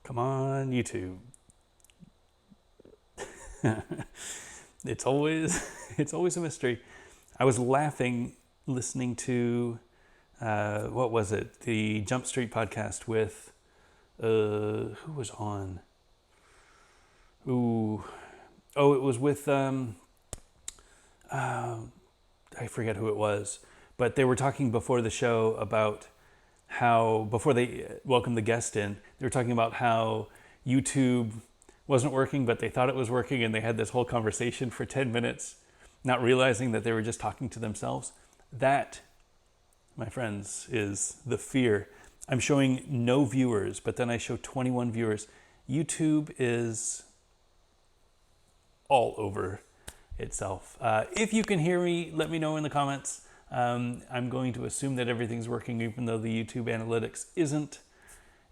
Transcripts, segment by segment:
Come on, YouTube. It's always a mystery. I was laughing listening to what was it? The Jump Street podcast with who was on? It was with I forget who it was, but they were talking before the show about how, before they welcomed the guest in, they were talking about how YouTube wasn't working, but they thought it was working, and they had this whole conversation for 10 minutes, not realizing that they were just talking to themselves. That, my friends, is the fear. I'm showing no viewers, but then I show 21 viewers. YouTube is all over itself. If you can hear me, let me know in the comments. I'm going to assume that everything's working, even though the YouTube analytics isn't.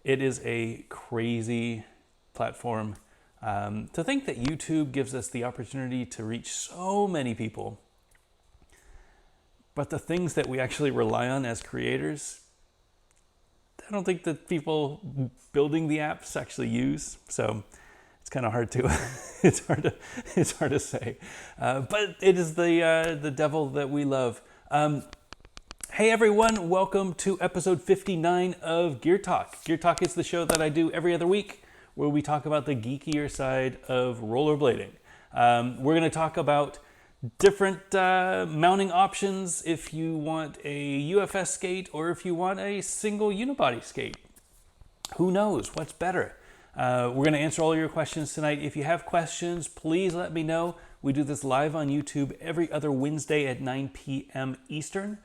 It is a crazy platform. To think that YouTube gives us the opportunity to reach so many people, but the things that we actually rely on as creators, I don't think that people building the apps actually use. So it's kind of hard to it's hard to say, but it is the devil that we love. Hey everyone, welcome to episode 59 of Gear Talk. Gear Talk is the show that I do every other week where we talk about the geekier side of rollerblading. We're going to talk about different mounting options if you want a UFS skate or if you want a single unibody skate. Who knows what's better? We're going to answer all your questions tonight. If you have questions, please let me know. We do this live on YouTube every other Wednesday at 9 p.m. Eastern.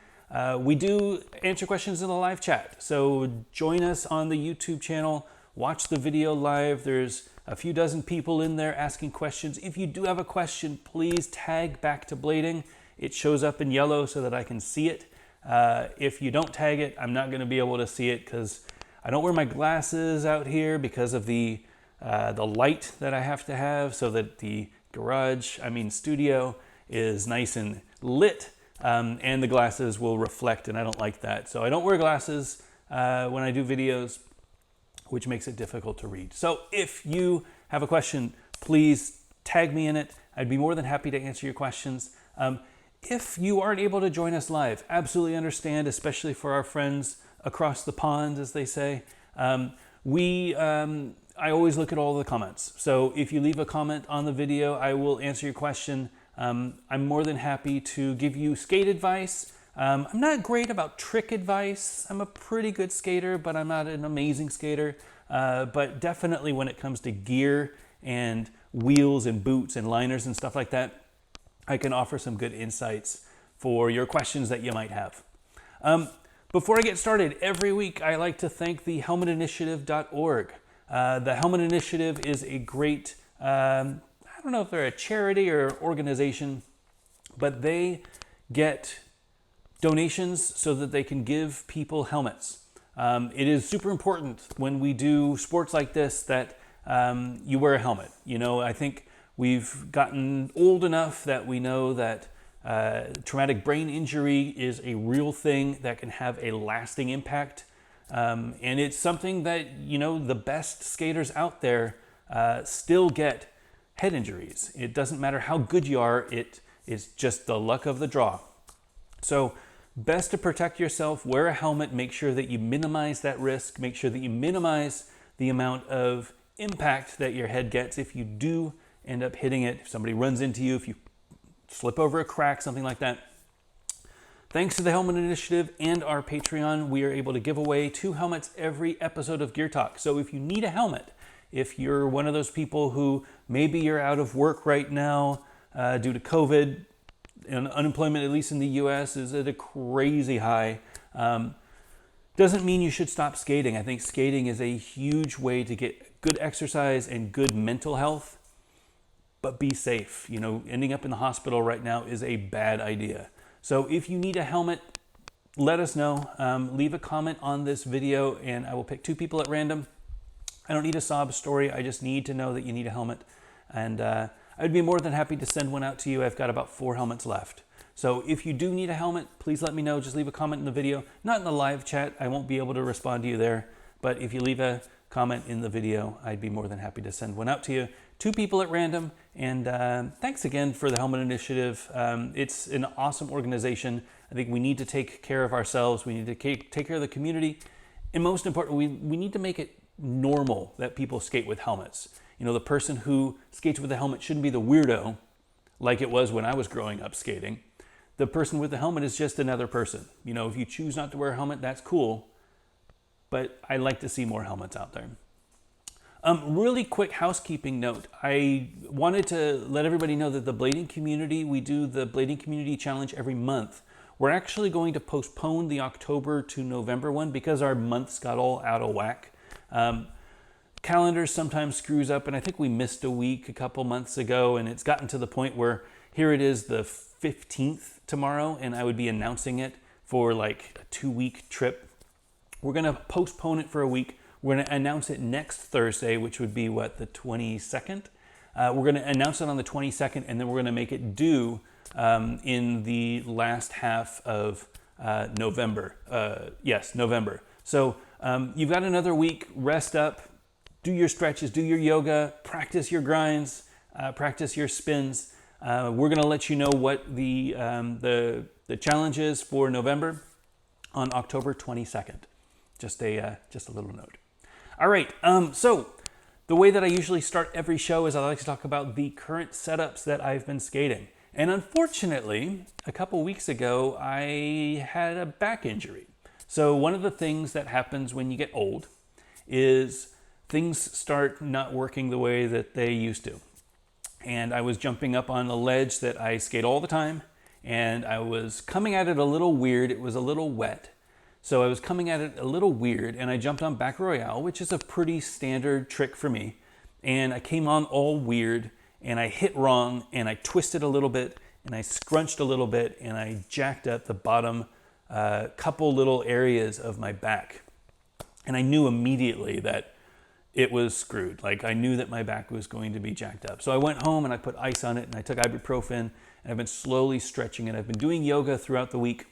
We do answer questions in the live chat. So join us on the YouTube channel. Watch the video live. There's a few dozen people in there asking questions. If you do have a question, please tag Back to Blading. It shows up in yellow so that I can see it. If you don't tag it, I'm not going to be able to see it because I don't wear my glasses out here because of the light that I have to have so that the studio is nice and lit, and the glasses will reflect, and I don't like that. So I don't wear glasses when I do videos, which makes it difficult to read. So if you have a question, please tag me in it. I'd be more than happy to answer your questions. If you aren't able to join us live, absolutely understand, especially for our friends across the pond, as they say. I always look at all the comments. So if you leave a comment on the video, I will answer your question. I'm more than happy to give you skate advice. I'm not great about trick advice. I'm a pretty good skater, but I'm not an amazing skater. But definitely when it comes to gear and wheels and boots and liners and stuff like that, I can offer some good insights for your questions that you might have. Before I get started, every week I like to thank the helmetinitiative.org. The Helmet Initiative is a great, I don't know if they're a charity or organization, but they get donations so that they can give people helmets. It is super important when we do sports like this that you wear a helmet. You know, I think we've gotten old enough that we know that traumatic brain injury is a real thing that can have a lasting impact. And it's something that, you know, the best skaters out there still get head injuries. It doesn't matter how good you are, it is just the luck of the draw. So best to protect yourself, wear a helmet, make sure that you minimize that risk, make sure that you minimize the amount of impact that your head gets if you do end up hitting it, if somebody runs into you, if you slip over a crack, something like that. Thanks to the Helmet Initiative and our Patreon, we are able to give away 2 helmets every episode of Gear Talk. So if you need a helmet, if you're one of those people who maybe you're out of work right now due to COVID, and unemployment, at least in the US, is at a crazy high, doesn't mean you should stop skating. I think skating is a huge way to get good exercise and good mental health, but be safe. You know, ending up in the hospital right now is a bad idea. So if you need a helmet, let us know. Leave a comment on this video and I will pick 2 people at random. I don't need a sob story. I just need to know that you need a helmet. And I'd be more than happy to send one out to you. I've got about 4 helmets left. So if you do need a helmet, please let me know. Just leave a comment in the video. Not in the live chat. I won't be able to respond to you there. But if you leave a comment in the video, I'd be more than happy to send one out to you. 2 people at random, and thanks again for the Helmet Initiative. It's an awesome organization. I think we need to take care of ourselves. We need to take care of the community. And most importantly, we need to make it normal that people skate with helmets. You know, the person who skates with a helmet shouldn't be the weirdo like it was when I was growing up skating. The person with the helmet is just another person. You know, if you choose not to wear a helmet, that's cool. But I like to see more helmets out there. Really quick housekeeping note. I wanted to let everybody know that the blading community, we do the Blading Community Challenge every month. We're actually going to postpone the October to November one because our months got all out of whack. Calendar sometimes screws up, and I think we missed a week a couple months ago, and it's gotten to the point where here it is the 15th tomorrow, and I would be announcing it for like a 2-week trip. We're going to postpone it for a week. We're going to announce it next Thursday, which would be what, the 22nd? We're going to announce it on the 22nd, and then we're going to make it due in the last half of November. Yes, November. So you've got another week. Rest up, do your stretches, do your yoga, practice your grinds, practice your spins. We're going to let you know what the challenge is for November on October 22nd. Just a little note. All right, so the way that I usually start every show is I like to talk about the current setups that I've been skating. And unfortunately, a couple weeks ago, I had a back injury. So one of the things that happens when you get old is things start not working the way that they used to. And I was jumping up on a ledge that I skate all the time, and I was coming at it a little weird. It was a little wet. So I was coming at it a little weird, and I jumped on back royale, which is a pretty standard trick for me. And I came on all weird, and I hit wrong, and I twisted a little bit, and I scrunched a little bit, and I jacked up the bottom couple little areas of my back. And I knew immediately that it was screwed. Like, I knew that my back was going to be jacked up. So I went home and I put ice on it, and I took ibuprofen, and I've been slowly stretching it. I've been doing yoga throughout the week,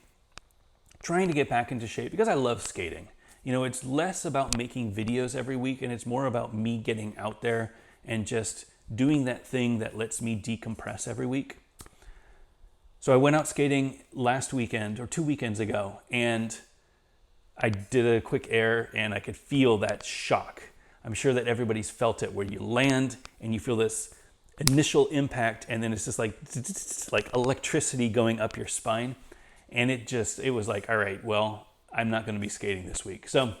trying to get back into shape because I love skating. You know, it's less about making videos every week, and it's more about me getting out there and just doing that thing that lets me decompress every week. So I went out skating last weekend, or 2 weekends ago, and I did a quick air, and I could feel that shock. I'm sure that everybody's felt it, where you land and you feel this initial impact, and then it's just like electricity going up your spine. And it was like, all right, well, I'm not going to be skating this week. So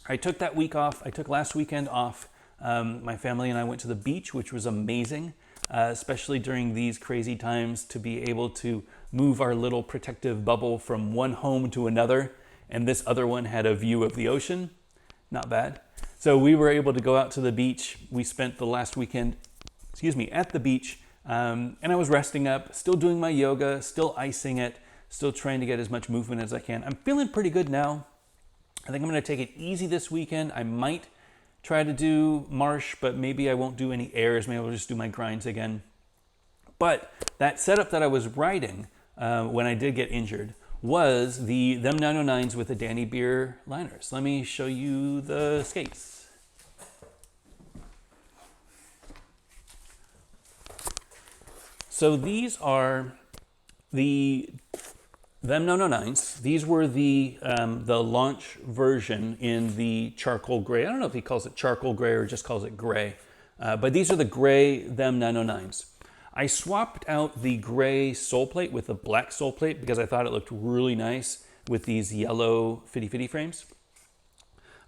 I took that week off. I took last weekend off. My family and I went to the beach, which was amazing, especially during these crazy times, to be able to move our little protective bubble from one home to another. And this other one had a view of the ocean. Not bad. So we were able to go out to the beach. We spent the last weekend, at the beach. And I was resting up, still doing my yoga, still icing it, still trying to get as much movement as I can. I'm feeling pretty good now. I think I'm going to take it easy this weekend. I might try to do marsh, but maybe I won't do any airs. Maybe I'll just do my grinds again. But that setup that I was riding when I did get injured was the Them 909s with the Danny Beer liners. Let me show you the skates. So these are the Them 909s. These were the launch version in the charcoal gray. I don't know if he calls it charcoal gray or just calls it gray, but these are the gray Them 909s. I swapped out the gray sole plate with the black sole plate because I thought it looked really nice with these yellow fitty frames.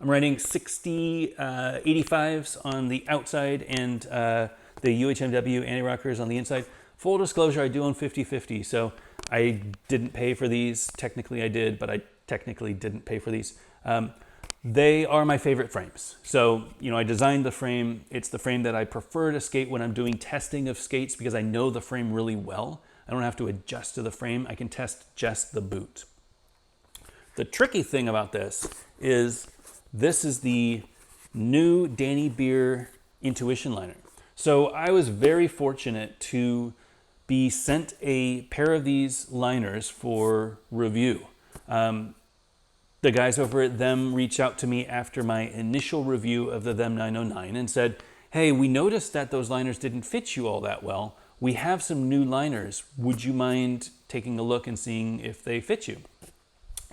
I'm riding 60 85s on the outside and the UHMW anti-rockers on the inside. Full disclosure, I do own 50/50, so I didn't pay for these. Technically I did, but I technically didn't pay for these. They are my favorite frames. So, you know, I designed the frame. It's the frame that I prefer to skate when I'm doing testing of skates because I know the frame really well. I don't have to adjust to the frame. I can test just the boot. The tricky thing about this is the new Danny Beer Intuition liner. So I was very fortunate to be sent a pair of these liners for review. The guys over at Them reached out to me after my initial review of the Them 909 and said, hey, we noticed that those liners didn't fit you all that well. We have some new liners. Would you mind taking a look and seeing if they fit you?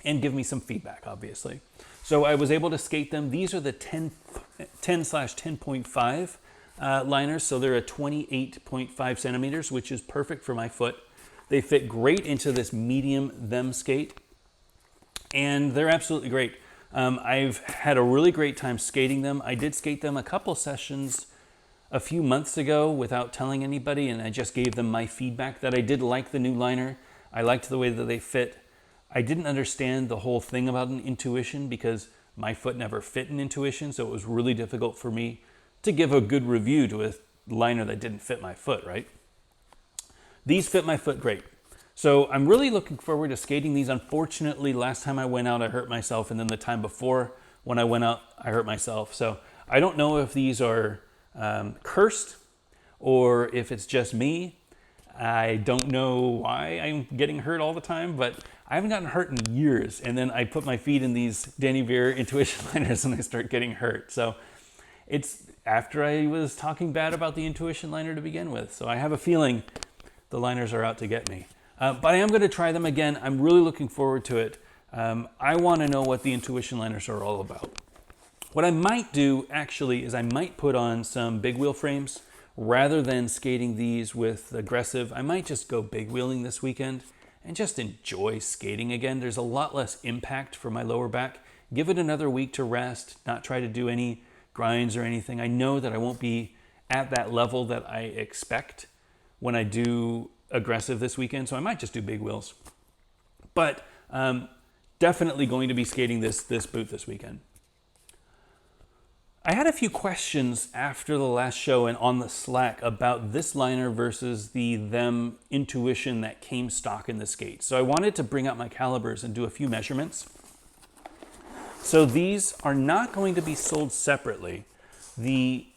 And give me some feedback, obviously. So I was able to skate them. These are the 10/10.5 liners. So they're a 28.5 centimeters, which is perfect for my foot. They fit great into this medium Them skate. And they're absolutely great. I've had a really great time skating them. I did skate them a couple sessions a few months ago without telling anybody, and I just gave them my feedback that I did like the new liner. I liked the way that they fit. I didn't understand the whole thing about an Intuition because my foot never fit an Intuition, so it was really difficult for me to give a good review to a liner that didn't fit my foot, right? These fit my foot great. So I'm really looking forward to skating these. Unfortunately, last time I went out, I hurt myself, and then the time before when I went out, I hurt myself. So I don't know if these are cursed or if it's just me. I don't know why I'm getting hurt all the time, but I haven't gotten hurt in years. And then I put my feet in these Danny Beer Intuition liners and I start getting hurt. So it's after I was talking bad about the Intuition liner to begin with. So I have a feeling the liners are out to get me. But I am going to try them again. I'm really looking forward to it. I want to know what the Intuition liners are all about. What I might do actually is I might put on some big wheel frames rather than skating these with aggressive. I might just go big wheeling this weekend and just enjoy skating again. There's a lot less impact for my lower back. Give it another week to rest, not try to do any grinds or anything. I know that I won't be at that level that I expect when I do aggressive this weekend, so I might just do big wheels. But definitely going to be skating this boot this weekend. I had a few questions after the last show and on the Slack about this liner versus the Them Intuition that came stock in the skate. So I wanted to bring out my calipers and do a few measurements. So these are not going to be sold separately. The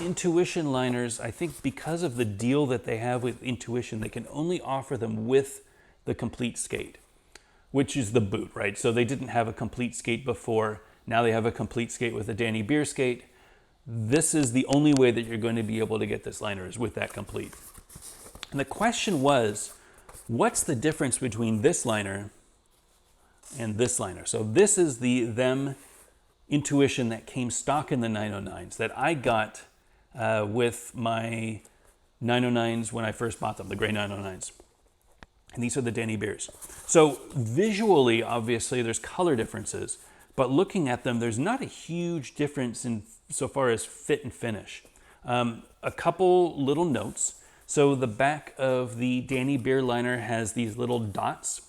Intuition liners, I think because of the deal that they have with Intuition, they can only offer them with the complete skate, which is the boot, right? So they didn't have a complete skate before. Now they have a complete skate with a Danny Beer skate. This is the only way that you're going to be able to get this liner is with that complete. And the question was, what's the difference between this liner and this liner? So this is the Them Intuition that came stock in the 909s that I got with my 909s when I first bought them, the gray 909s. And these are the Danny Beers. So visually, obviously, there's color differences. But looking at them, there's not a huge difference in so far as fit and finish. A couple little notes. So the back of the Danny Beer liner has these little dots.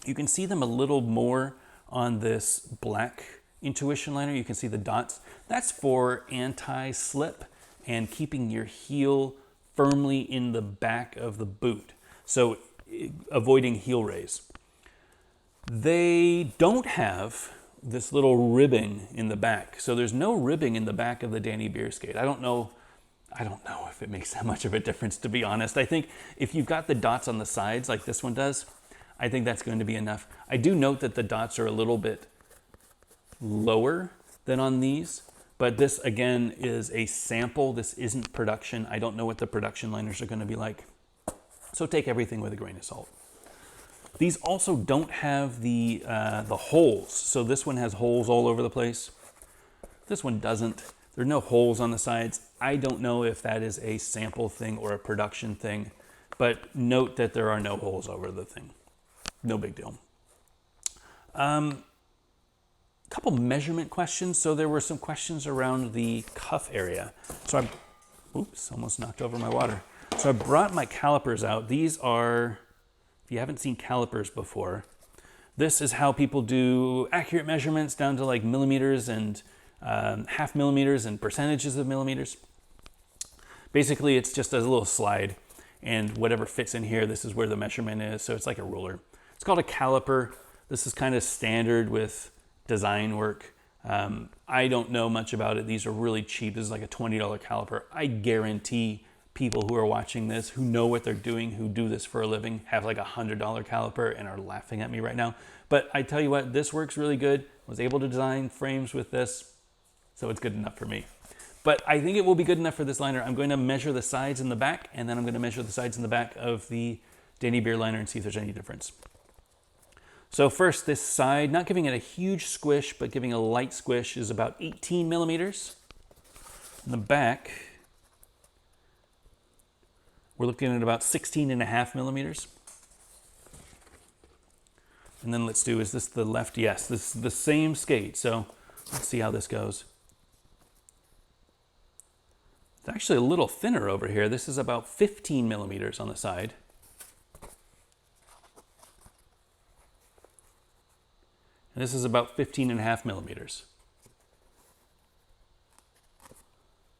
You can see them a little more on this black Intuition liner. You can see the dots. That's for anti-slip and keeping your heel firmly in the back of the boot. So avoiding heel raise. They don't have this little ribbing in the back. So there's no ribbing in the back of the Danny Beer skate. I don't know if it makes that much of a difference, to be honest. I think if you've got the dots on the sides like this one does, I think that's going to be enough. I do note that the dots are a little bit lower than on these, but this again is a sample. This isn't production. I don't know what the production liners are going to be like. So take everything with a grain of salt. These also don't have the holes. So this one has holes all over the place. This one doesn't. There are no holes on the sides. I don't know if that is a sample thing or a production thing, but note that there are no holes over the thing. No big deal. A couple measurement questions. So there were some questions around the cuff area. So almost knocked over my water. So I brought my calipers out. These are, if you haven't seen calipers before, this is how people do accurate measurements down to like millimeters and half millimeters and percentages of millimeters. Basically, it's just a little slide, and whatever fits in here, this is where the measurement is. So it's like a ruler. It's called a caliper. This is kind of standard with design work. I don't know much about it. These are really cheap. This is like a $20 caliper. I guarantee people who are watching this, who know what they're doing, who do this for a living, have like $100 caliper and are laughing at me right now. But I tell you what, this works really good. I was able to design frames with this, so it's good enough for me. But I think it will be good enough for this liner. I'm going to measure the sides and the back, and then I'm going to measure the sides and the back of the Danny Beer liner and see if there's any difference. So first, this side, not giving it a huge squish, but giving a light squish, is about 18 millimeters. In the back, we're looking at about 16.5 millimeters. And then let's do, is this the left? Yes, this is the same skate. So let's see how this goes. It's actually a little thinner over here. This is about 15 millimeters on the side. And this is about 15.5 millimeters.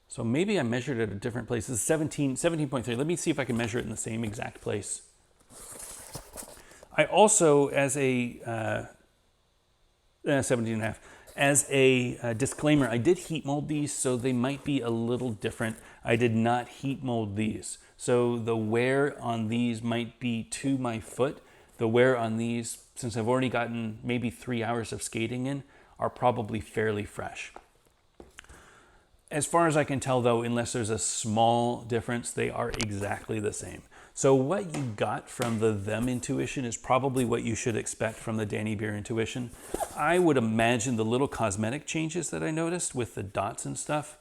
So maybe I measured it at a different place. This is 17.3. Let me see if I can measure it in the same exact place. I also, as a 17.5, as a disclaimer, I did heat mold these, so they might be a little different. I did not heat mold these. So the wear on these might be to my foot. The wear on these, since I've already gotten maybe 3 hours of skating in, are probably fairly fresh. As far as I can tell though, unless there's a small difference, they are exactly the same. So what you got from the Them Intuition is probably what you should expect from the Danny Beer Intuition. I would imagine the little cosmetic changes that I noticed with the dots and stuff,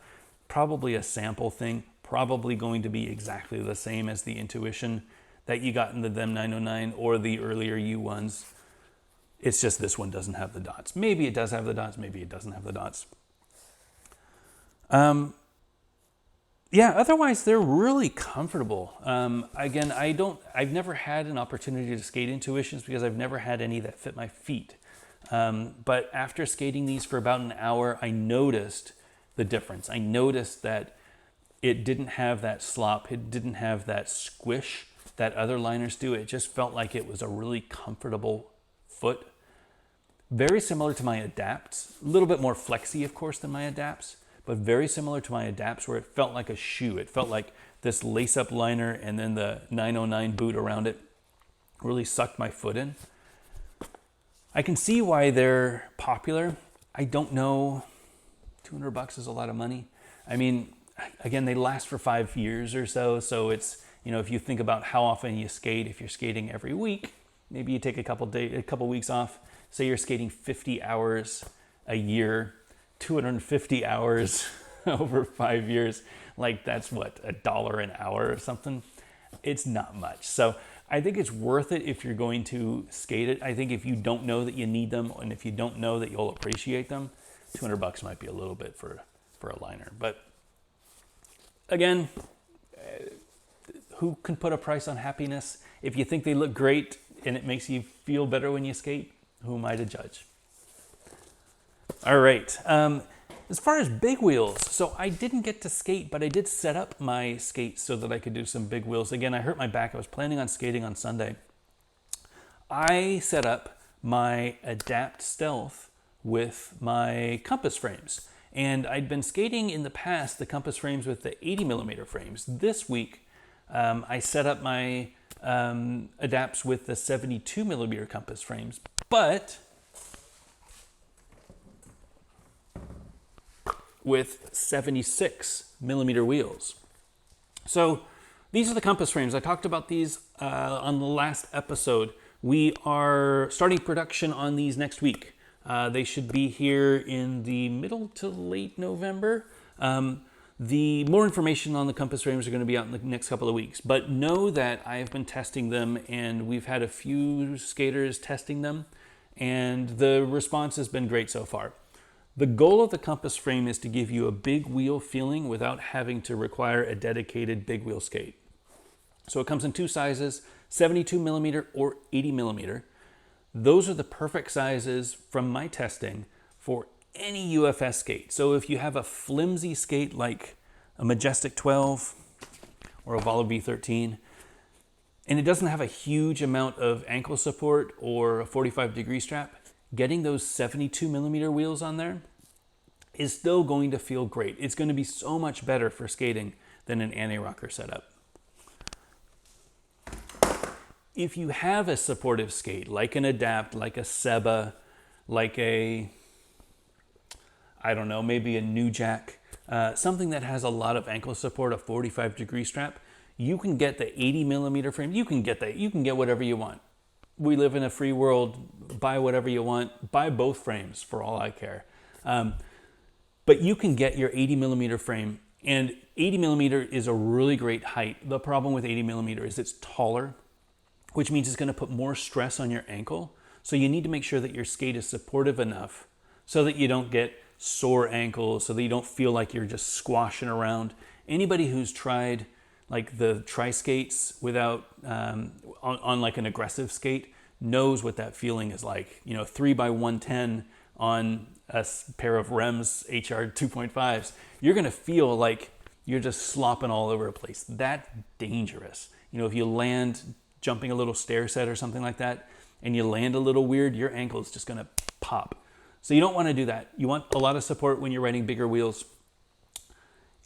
probably a sample thing, probably going to be exactly the same as the Intuition that you got in the Them 909 or the earlier U ones. It's just this one doesn't have the dots. Maybe it does have the dots, maybe it doesn't have the dots. Yeah, otherwise they're really comfortable. Again, I've never had an opportunity to skate Intuitions because I've never had any that fit my feet. But after skating these for about an hour, I noticed the difference. I noticed that it didn't have that slop, it didn't have that squish that other liners do. It just felt like it was a really comfortable foot. Very similar to my Adapts, a little bit more flexy, of course, than my Adapts, but very similar to my Adapts where it felt like a shoe. It felt like this lace-up liner and then the 909 boot around it really sucked my foot in. I can see why they're popular. I don't know, $200 is a lot of money. I mean, again, they last for 5 years or so, so it's, you know, if you think about how often you skate, if you're skating every week, maybe you take a couple weeks off, say you're skating 50 hours a year, 250 hours over 5 years, like that's what, $1 an hour or something? It's not much. So I think it's worth it if you're going to skate it. I think if you don't know that you need them and if you don't know that you'll appreciate them, $200 might be a little bit for a liner. But again, who can put a price on happiness? If you think they look great and it makes you feel better when you skate, who am I to judge? All right. As far as big wheels, so I didn't get to skate, but I did set up my skates so that I could do some big wheels. Again, I hurt my back. I was planning on skating on Sunday. I set up my Adapt Stealth with my compass frames. And I'd been skating in the past the compass frames with the 80 millimeter frames. This week, I set up my Adapts with the 72 millimeter compass frames, but with 76 millimeter wheels. So these are the compass frames. I talked about these on the last episode. We are starting production on these next week. They should be here in the middle to late November. The more information on the compass frames are going to be out in the next couple of weeks, but know that I have been testing them and we've had a few skaters testing them and the response has been great so far. The goal of the compass frame is to give you a big wheel feeling without having to require a dedicated big wheel skate. So it comes in two sizes, 72 millimeter or 80 millimeter. Those are the perfect sizes from my testing for any UFS skate. So if you have a flimsy skate like a Majestic 12 or a Voller V13, and it doesn't have a huge amount of ankle support or a 45-degree strap, getting those 72 millimeter wheels on there is still going to feel great. It's going to be so much better for skating than an anti-rocker setup. if you have a supportive skate, like an Adapt, like a Seba, like a, I don't know, maybe a New Jack, something that has a lot of ankle support, a 45-degree strap, you can get the 80mm frame. You can get that. You can get whatever you want. We live in a free world. Buy whatever you want. Buy both frames for all I care. But you can get your 80mm frame, and 80mm is a really great height. The problem with 80mm is it's taller, which means it's going to put more stress on your ankle. So you need to make sure that your skate is supportive enough so that you don't get sore ankles, so that you don't feel like you're just squashing around. Anybody who's tried like the tri-skates without, on like an aggressive skate knows what that feeling is like. 3x110 on a pair of Rems HR 2.5s, you're gonna feel like you're just slopping all over the place. That's dangerous. If you land jumping a little stair set or something like that, and you land a little weird, your ankle is just gonna pop. So you don't wanna do that. You want a lot of support when you're riding bigger wheels.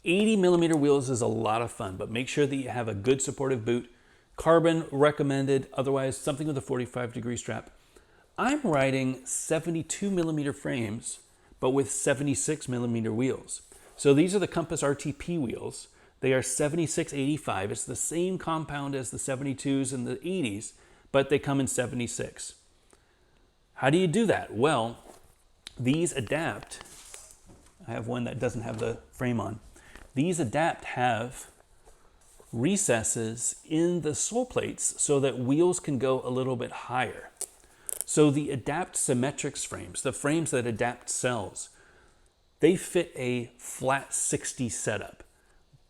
80mm wheels is a lot of fun, but make sure that you have a good supportive boot. Carbon recommended, otherwise something with a 45-degree strap. I'm riding 72mm frames, but with 76mm wheels. So these are the Compass RTP wheels. They are 7685. It's the same compound as the 72s and the 80s, but they come in 76. How do you do that? Well, these Adapt, I have one that doesn't have the frame on. These Adapt have recesses in the sole plates so that wheels can go a little bit higher. So the Adapt Symmetrics frames, the frames that Adapt sells, they fit a flat 60 setup,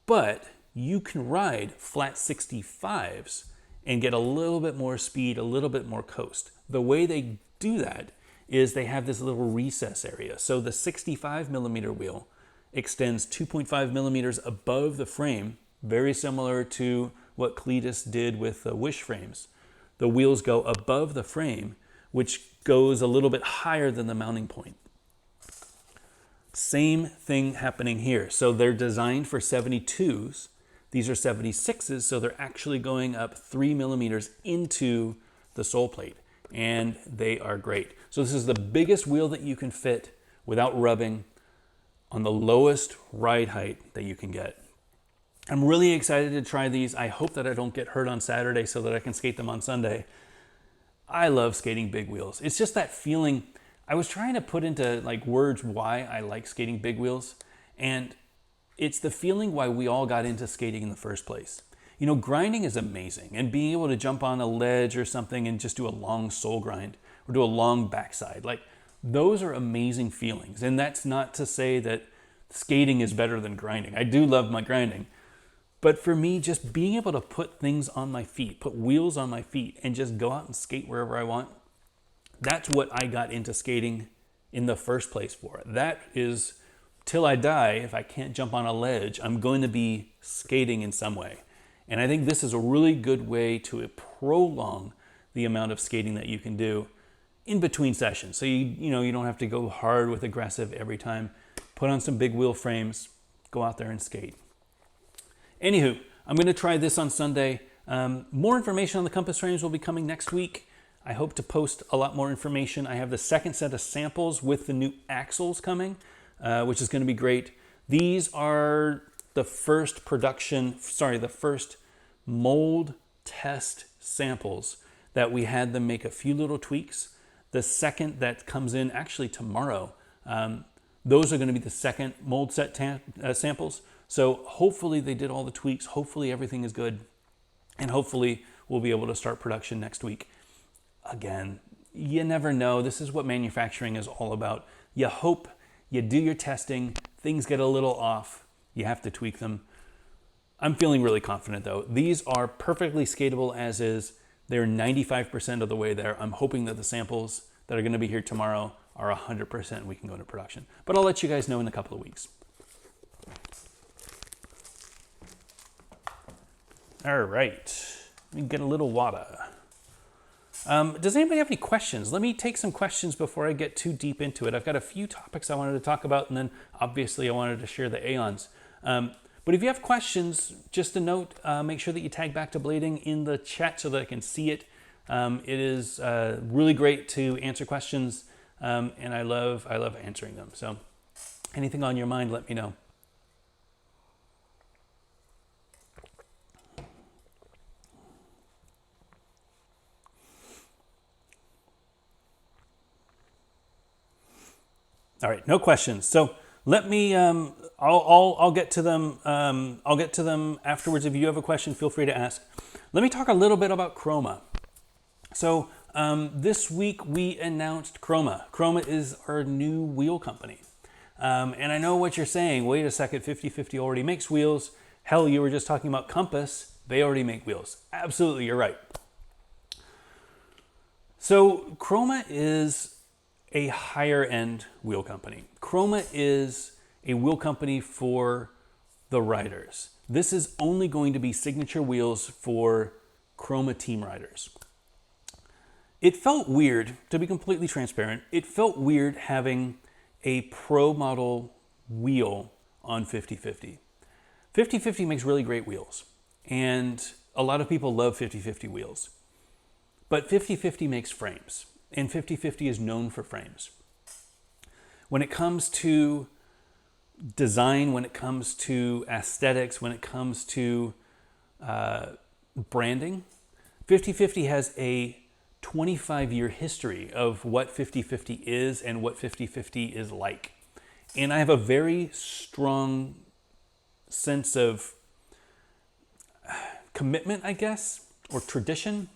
but you can ride flat 65s and get a little bit more speed, a little bit more coast. The way they do that is they have this little recess area. So the 65mm wheel extends 2.5mm above the frame, very similar to what Cletus did with the Wish frames. The wheels go above the frame, which goes a little bit higher than the mounting point. Same thing happening here. So they're designed for 72s. These are 76s, so they're actually going up 3mm into the sole plate, and they are great. So this is the biggest wheel that you can fit without rubbing on the lowest ride height that you can get. I'm really excited to try these. I hope that I don't get hurt on Saturday so that I can skate them on Sunday. I love skating big wheels. It's just that feeling. I was trying to put into like words why I like skating big wheels, and it's the feeling why we all got into skating in the first place. Grinding is amazing, and being able to jump on a ledge or something and just do a long sole grind or do a long backside, like those are amazing feelings. And that's not to say that skating is better than grinding. I do love my grinding. But for me, just being able to put things on my feet, put wheels on my feet, and just go out and skate wherever I want, that's what I got into skating in the first place for. That is, till I die, if I can't jump on a ledge, I'm going to be skating in some way. And I think this is a really good way to prolong the amount of skating that you can do in between sessions. So you don't have to go hard with aggressive every time. Put on some big wheel frames, go out there and skate. Anywho, I'm going to try this on Sunday. More information on the Compass frames will be coming next week. I hope to post a lot more information. I have the second set of samples with the new axles coming, which is going to be great. These are the first mold test samples that we had them make a few little tweaks. The second that comes in actually tomorrow, those are going to be the second mold set samples. So hopefully they did all the tweaks. Hopefully everything is good. And hopefully we'll be able to start production next week. Again, you never know. This is what manufacturing is all about. You hope, you do your testing, things get a little off, you have to tweak them. I'm feeling really confident though. These are perfectly skatable as is. They're 95% of the way there. I'm hoping that the samples that are going to be here tomorrow are 100% we can go into production. But I'll let you guys know in a couple of weeks. All right, let me get a little water. Does anybody have any questions? Let me take some questions before I get too deep into it. I've got a few topics I wanted to talk about, and then obviously I wanted to share the Aeons. But But if you have questions, just a note, make sure that you tag Back to Blading in the chat so that I can see it. It is really great to answer questions, and I love answering them. So anything on your mind, let me know. All right, no questions. So let me. I'll get to them. I'll get to them afterwards. If you have a question, feel free to ask. Let me talk a little bit about Chroma. So this week we announced Chroma. Chroma is our new wheel company. And I know what you're saying. Wait a second, 50/50 already makes wheels. Hell, you were just talking about Compass. They already make wheels. Absolutely, you're right. So Chroma is a higher end wheel company. Chroma is a wheel company for the riders. This is only going to be signature wheels for Chroma team riders. It felt weird, to be completely transparent, it felt weird having a pro model wheel on 50/50. 50/50 makes really great wheels, and a lot of people love 50/50 wheels. But 50/50 makes frames, and 50/50 is known for frames. When it comes to design, when it comes to aesthetics, when it comes to branding, 50/50 has a 25-year history of what 50/50 is and what 50/50 is like. And I have a very strong sense of commitment, I guess, or tradition,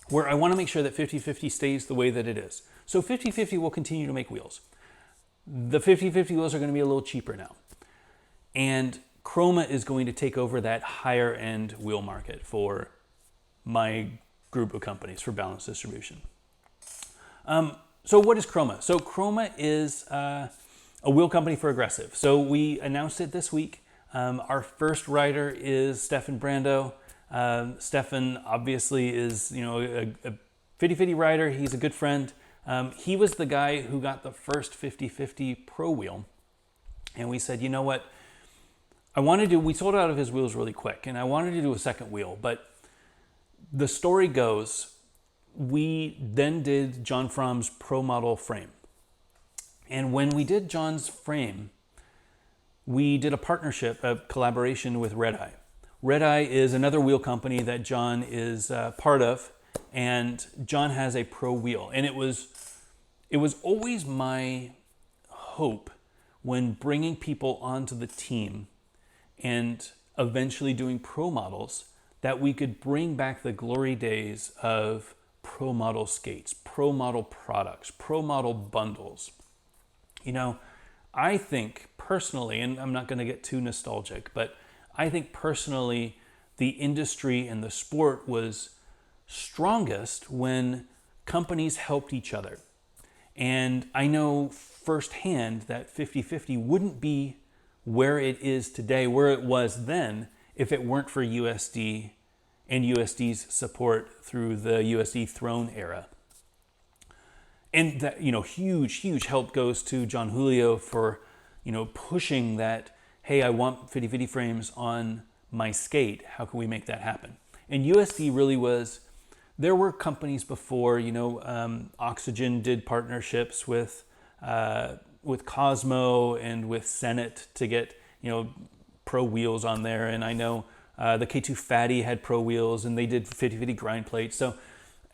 where I want to make sure that 50/50 stays the way that it is. So 50/50 will continue to make wheels. The 50/50 wheels are going to be a little cheaper now. And Chroma is going to take over that higher end wheel market for my group of companies for balance distribution. So what is Chroma? So Chroma is a wheel company for aggressive. So we announced it this week. Our first rider is Stefan Brando. Stefan obviously is, a 50/50 rider. He's a good friend. He was the guy who got the first 50/50 Pro wheel. And we said, you know what? We sold out of his wheels really quick, and I wanted to do a second wheel. But the story goes, we then did John Fromm's Pro model frame. And when we did John's frame, we did a partnership, a collaboration with Red Eye. Red Eye is another wheel company that John is part of, and John has a Pro wheel. And it was always my hope when bringing people onto the team and eventually doing Pro models that we could bring back the glory days of Pro model skates, Pro model products, Pro model bundles. I think personally, and I'm not going to get too nostalgic, but I think personally the industry and the sport was strongest when companies helped each other. And I know firsthand that 50/50 wouldn't be where it is today, where it was then, if it weren't for USD and USD's support through the USD Throne era. And that, huge help goes to John Julio for, pushing that, hey, I want 50/50 frames on my skate. How can we make that happen? And USD really was, there were companies before, Oxygen did partnerships with Cosmo and with Senate to get, Pro wheels on there. And I know the K2 Fatty had Pro wheels, and they did 50/50 grind plates. So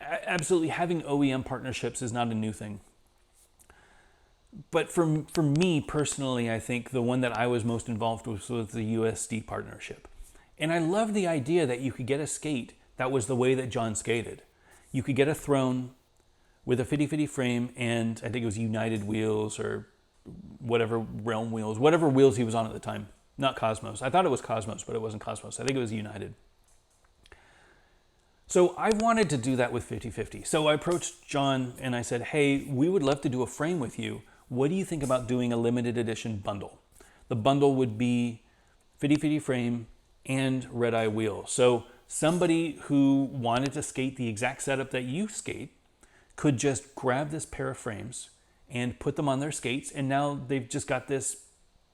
absolutely having OEM partnerships is not a new thing. But for me personally, I think the one that I was most involved with was the USD partnership. And I love the idea that you could get a skate that was the way that John skated. You could get a Throne with a 50/50 frame, and I think it was United wheels or whatever, Realm wheels, whatever wheels he was on at the time. Not Cosmos. I thought it was Cosmos, but it wasn't Cosmos. I think it was United. So I wanted to do that with 50/50. So I approached John and I said, hey, we would love to do a frame with you. What do you think about doing a limited edition bundle? The bundle would be 50/50 frame and Red Eye wheel. So somebody who wanted to skate the exact setup that you skate could just grab this pair of frames and put them on their skates, and now they've just got this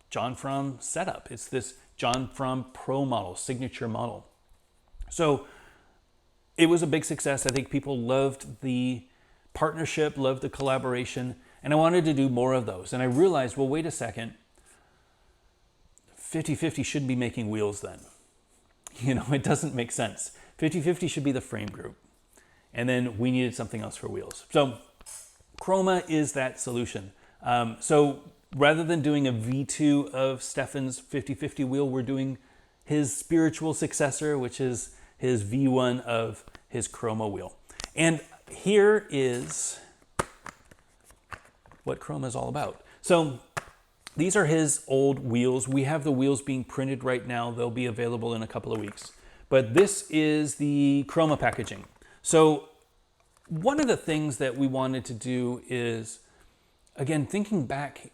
John Fromm setup. It's this John Fromm Pro model, signature model. So it was a big success. I think people loved the partnership, loved the collaboration, and I wanted to do more of those. And I realized, well, wait a second, 50/50 shouldn't be making wheels then. It doesn't make sense. 50/50 should be the frame group. And then we needed something else for wheels. So Chroma is that solution. So rather than doing a V2 of Stefan's 50/50 wheel, we're doing his spiritual successor, which is his V1 of his Chroma wheel. And here is what Chroma is all about. So these are his old wheels. We have the wheels being printed right now. They'll be available in a couple of weeks. But this is the Chroma packaging. So one of the things that we wanted to do is, again, thinking back,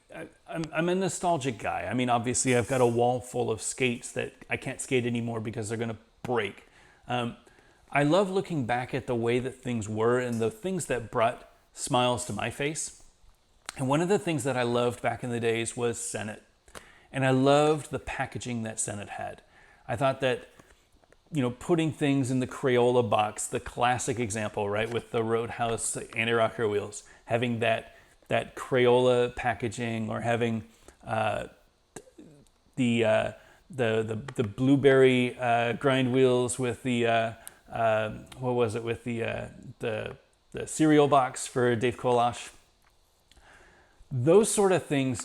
I'm a nostalgic guy. I mean, obviously, I've got a wall full of skates that I can't skate anymore because they're going to break. I love looking back at the way that things were and the things that brought smiles to my face. And one of the things that I loved back in the days was Senate. And I loved the packaging that Senate had. I thought that, putting things in the Crayola box, the classic example, right, with the Roadhouse anti-rocker wheels, having that Crayola packaging, or having the blueberry grind wheels with the with the cereal box for Dave Kolash. Those sort of things,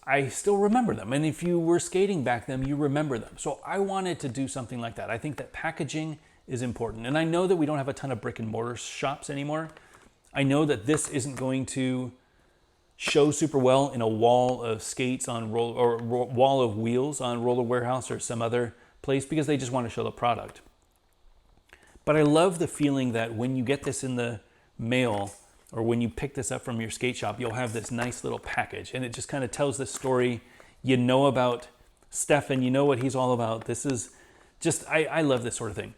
I still remember them. And if you were skating back then, you remember them. So I wanted to do something like that. I think that packaging is important. And I know that we don't have a ton of brick and mortar shops anymore. I know that this isn't going to show super well in a wall of skates on wall of wheels on Roller Warehouse or some other place, because they just want to show the product. But I love the feeling that when you get this in the mail, or when you pick this up from your skate shop, you'll have this nice little package, and it just kind of tells the story. You know about Stefan, you know what he's all about. This is just, I love this sort of thing.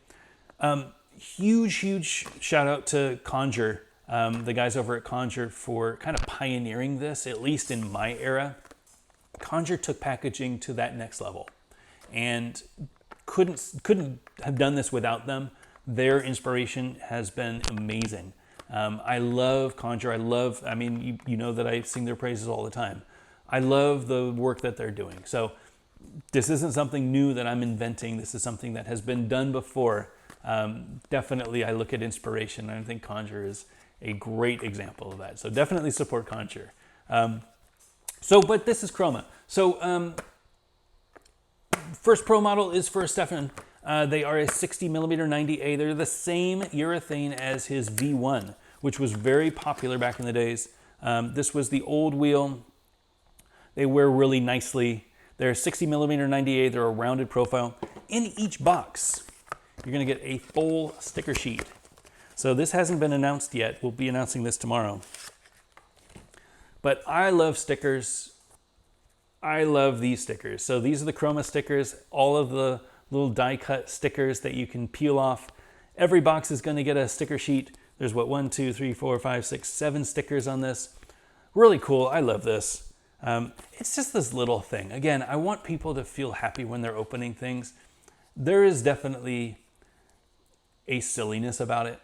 Huge shout out to Conjure, the guys over at Conjure, for kind of pioneering this, at least in my era. Conjure took packaging to that next level, and couldn't have done this without them. Their inspiration has been amazing. I love Conjure. You know that I sing their praises all the time. I love the work that they're doing. So this isn't something new that I'm inventing. This is something that has been done before. Definitely, I look at inspiration, and I think Conjure is a great example of that. So definitely support Conjure. But this is Chroma. So first Pro model is for Stefan. They are a 60 millimeter 90A. They're the same urethane as his V1, which was very popular back in the days. This was the old wheel. They wear really nicely. They're 60 millimeter 90A. They're a rounded profile. In each box, you're going to get a full sticker sheet. So this hasn't been announced yet. We'll be announcing this tomorrow. But I love stickers. I love these stickers. So these are the Chroma stickers, all of the little die cut stickers that you can peel off. Every box is going to get a sticker sheet. There's 1, 2, 3, 4, 5, 6, 7 stickers on this. Really cool. I love this. It's just this little thing. Again, I want people to feel happy when they're opening things. There is definitely a silliness about it.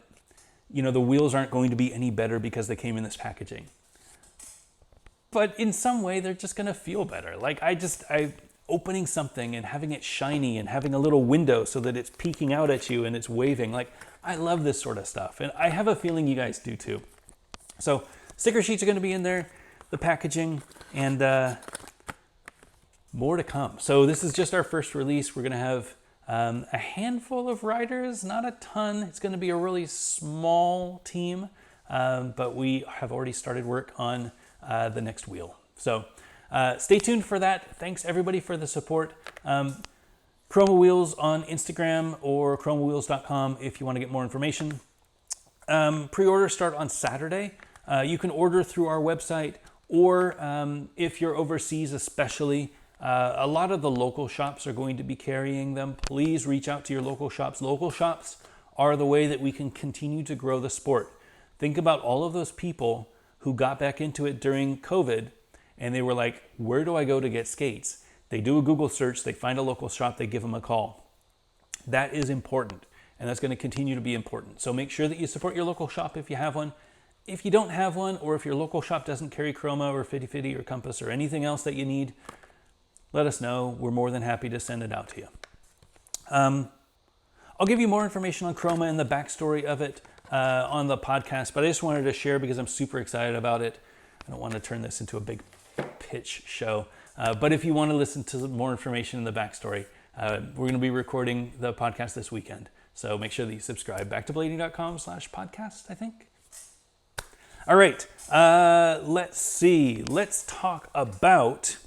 The wheels aren't going to be any better because they came in this packaging. But in some way, they're just going to feel better. Like opening something and having it shiny and having a little window so that it's peeking out at you and it's waving. I love this sort of stuff. And I have a feeling you guys do too. So sticker sheets are going to be in there, the packaging, and more to come. So this is just our first release. We're going to have a handful of riders, not a ton. It's going to be a really small team, but we have already started work on the next wheel. So stay tuned for that. Thanks everybody for the support. Chroma Wheels on Instagram or chromawheels.com if you want to get more information. Pre-orders start on Saturday. You can order through our website, or if you're overseas especially, a lot of the local shops are going to be carrying them. Please reach out to your local shops. Local shops are the way that we can continue to grow the sport. Think about all of those people who got back into it during COVID, and they were like, where do I go to get skates? They do a Google search, they find a local shop, they give them a call. That is important, and that's going to continue to be important. So make sure that you support your local shop if you have one. If you don't have one, or if your local shop doesn't carry Chroma or Fitty Fitty or Compass or anything else that you need, let us know. We're more than happy to send it out to you. I'll give you more information on Chroma and the backstory of it on the podcast, but I just wanted to share because I'm super excited about it. I don't want to turn this into a big pitch show. But if you want to listen to more information in the backstory, we're going to be recording the podcast this weekend. So make sure that you subscribe. Backtoblading.com/podcast, I think. All right. Let's see. Let's talk about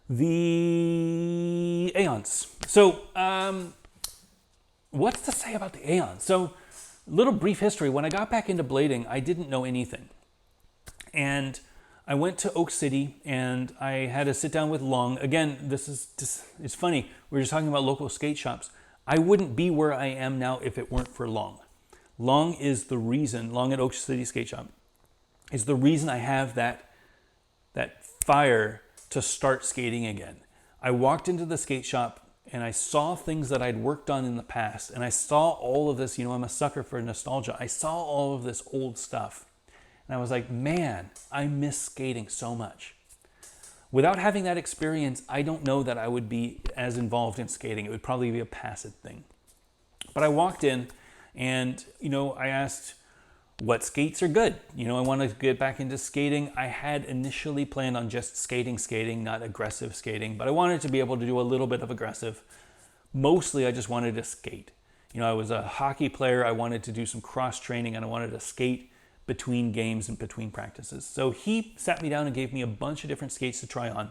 the Aeons. So what's to say about the Aeon? So little brief history. When I got back into blading, I didn't know anything. And I went to Oak City and I had to sit down with Long. Again, it's funny. We were just talking about local skate shops. I wouldn't be where I am now if it weren't for Long. Long is the reason, Long at Oak City Skate Shop, is the reason I have that fire to start skating again. I walked into the skate shop and I saw things that I'd worked on in the past. And I saw all of this, I'm a sucker for nostalgia. I saw all of this old stuff. And I was like, man, I miss skating so much. Without having that experience, I don't know that I would be as involved in skating. It would probably be a passive thing. But I walked in and, I asked, what skates are good? I want to get back into skating. I had initially planned on just skating, not aggressive skating, but I wanted to be able to do a little bit of aggressive. Mostly, I just wanted to skate. I was a hockey player. I wanted to do some cross training and I wanted to skate between games and between practices. So he sat me down and gave me a bunch of different skates to try on.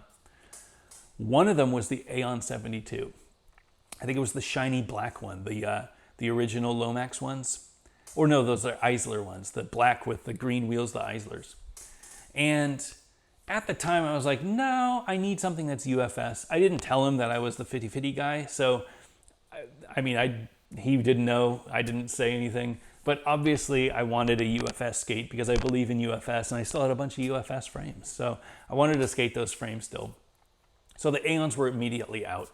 One of them was the Aeon 72. I think it was the shiny black one, the original Lomax ones. Or no, those are Eisler ones, the black with the green wheels, the Eislers. And at the time I was like, no, I need something that's UFS. I didn't tell him that I was the Fitty Fitty guy. So, he didn't know, I didn't say anything. But obviously I wanted a UFS skate because I believe in UFS and I still had a bunch of UFS frames. So I wanted to skate those frames still. So the Aeons were immediately out.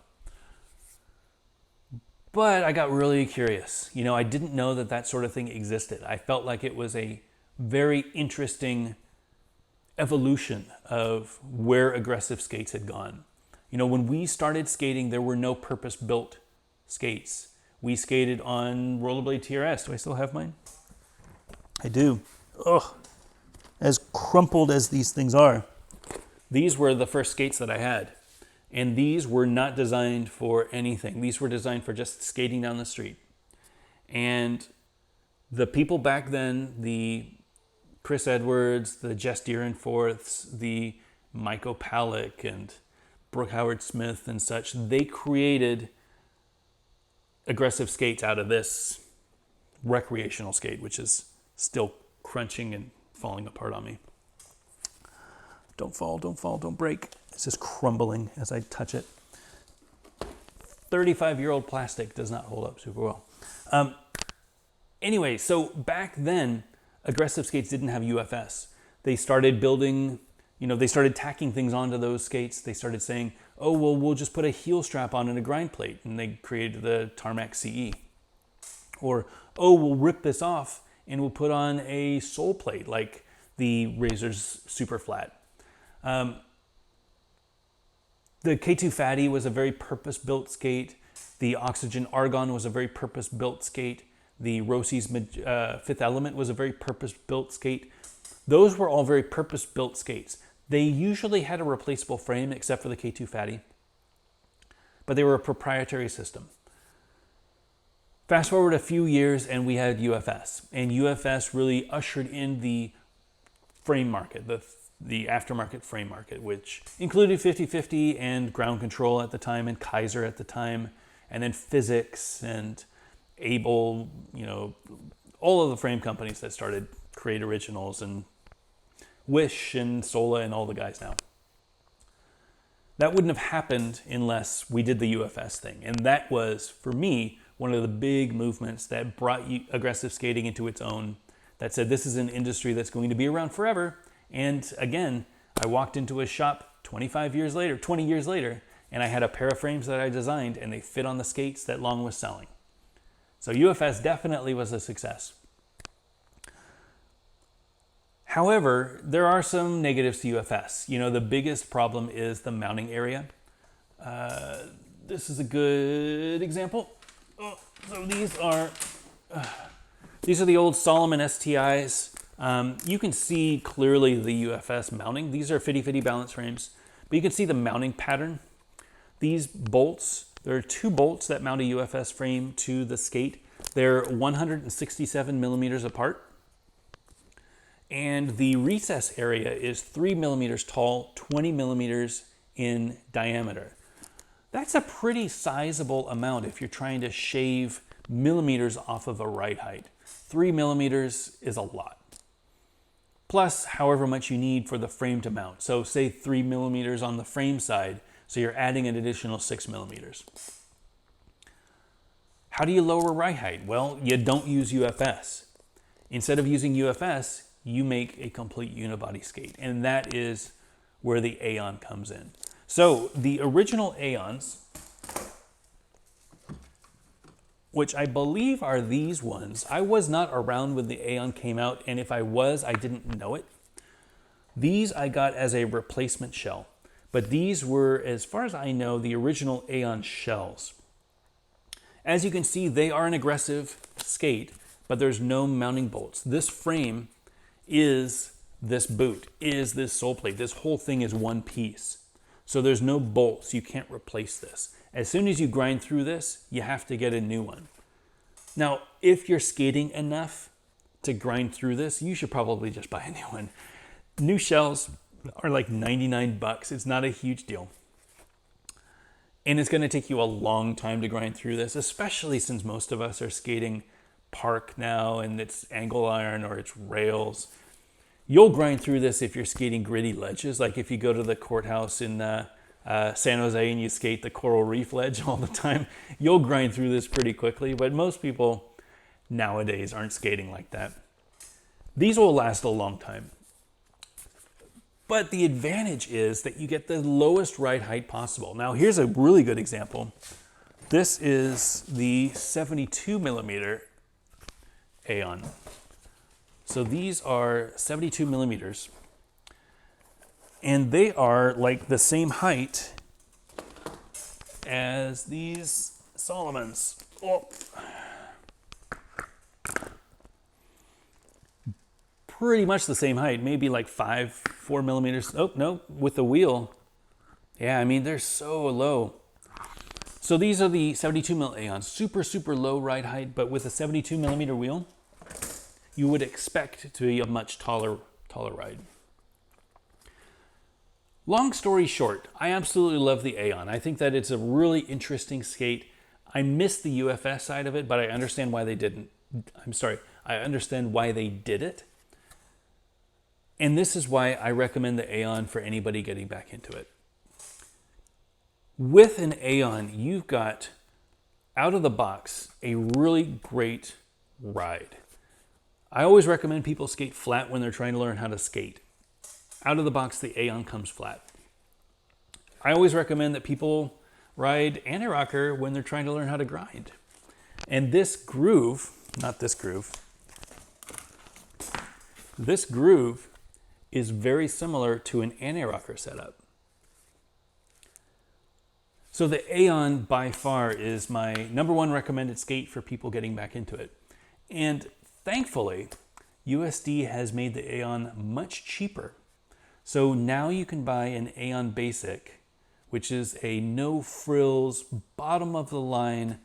But I got really curious. I didn't know that sort of thing existed. I felt like it was a very interesting evolution of where aggressive skates had gone. When we started skating, there were no purpose-built skates. We skated on Rollerblade TRS. Do I still have mine? I do. Ugh. As crumpled as these things are. These were the first skates that I had. And these were not designed for anything. These were designed for just skating down the street. And the people back then, the Chris Edwards, the Jess Deerenforths, the Mike Opalick, and Brooke Howard Smith and such, they created aggressive skates out of this recreational skate, which is still crunching and falling apart on me. Don't fall, don't break. It's just crumbling as I touch it. 35-year-old plastic does not hold up super well. Anyway, so back then, aggressive skates didn't have UFS. They started building, they started tacking things onto those skates. They started saying, oh, well, we'll just put a heel strap on and a grind plate. And they created the Tarmac CE. Or, oh, we'll rip this off and we'll put on a sole plate like the Razor's Super Flat. The K2 Fatty was a very purpose-built skate. The Oxygen Argon was a very purpose-built skate. The Rossi's Fifth Element was a very purpose-built skate. Those were all very purpose-built skates. They usually had a replaceable frame except for the K2 Fatty, but they were a proprietary system. Fast forward a few years and we had UFS, and UFS really ushered in the frame market, the aftermarket frame market, which included 50/50 and Ground Control at the time and Kaiser at the time, and then Physics and Able, all of the frame companies that started create originals, and Wish and Sola and all the guys now. That wouldn't have happened unless we did the UFS thing. And that was, for me, one of the big movements that brought aggressive skating into its own, that said this is an industry that's going to be around forever. And again, I walked into a shop 25 years later, 20 years later, and I had a pair of frames that I designed and they fit on the skates that Long was selling. So UFS definitely was a success. However, there are some negatives to UFS. You know, the biggest problem is the mounting area. This is a good example. So these are the old Solomon STIs. You can see clearly the UFS mounting. These are 50-50 balance frames, but you can see the mounting pattern. These bolts, there are 2 bolts that mount a UFS frame to the skate. They're 167 millimeters apart. And the recess area is 3 millimeters tall, 20 millimeters in diameter. That's a pretty sizable amount if you're trying to shave millimeters off of a ride height. 3 millimeters is a lot. Plus, however much you need for the frame to mount. So say 3 millimeters on the frame side, so you're adding an additional 6 millimeters. How do you lower ride height? Well, you don't use UFS. Instead of using UFS, you make a complete unibody skate, and that is where the Aeon comes in. So the original Aeons, which I believe are these ones. I was not around when the Aeon came out, and if I was, I didn't know it. These I got as a replacement shell, but these were, as far as I know, the original Aeon shells. As you can see, they are an aggressive skate, but there's no mounting bolts. This frame is this boot, is this sole plate. This whole thing is one piece. So there's no bolts. You can't replace this. As soon as you grind through this, you have to get a new one. Now, if you're skating enough to grind through this, you should probably just buy a new one. New shells are like 99 bucks. It's not a huge deal. And it's going to take you a long time to grind through this, especially since most of us are skating park now and it's angle iron or it's rails. You'll grind through this if you're skating gritty ledges, like if you go to the courthouse in San Jose and you skate the coral reef ledge all the time, you'll grind through this pretty quickly, but most people nowadays aren't skating like that. These will last a long time. But the advantage is that you get the lowest ride height possible. Now here's a really good example. This is the 72 millimeter Aeon. So these are 72 millimeters, and they are like the same height as these Solomons. Oh. Pretty much the same height, maybe like 4 millimeters. Oh, no, with the wheel. Yeah, I mean, they're so low. So these are the 72 mil Aeons, super, super low ride height, but with a 72 millimeter wheel, you would expect to be a much taller ride. Long story short, I absolutely love the Aeon. I think that it's a really interesting skate. I miss the UFS side of it, but I understand why they didn't. I understand why they did it. And this is why I recommend the Aeon for anybody getting back into it. With an Aeon, you've got, out of the box, a really great ride. I always recommend people skate flat when they're trying to learn how to skate. Out of the box, the Aeon comes flat. I always recommend that people ride anti-rocker when they're trying to learn how to grind. And this groove is very similar to an anti-rocker setup. So the Aeon by far is my #1 recommended skate for people getting back into it. And thankfully, USD has made the Aeon much cheaper. So now you can buy an Aeon Basic, which is a no-frills, bottom-of-the-line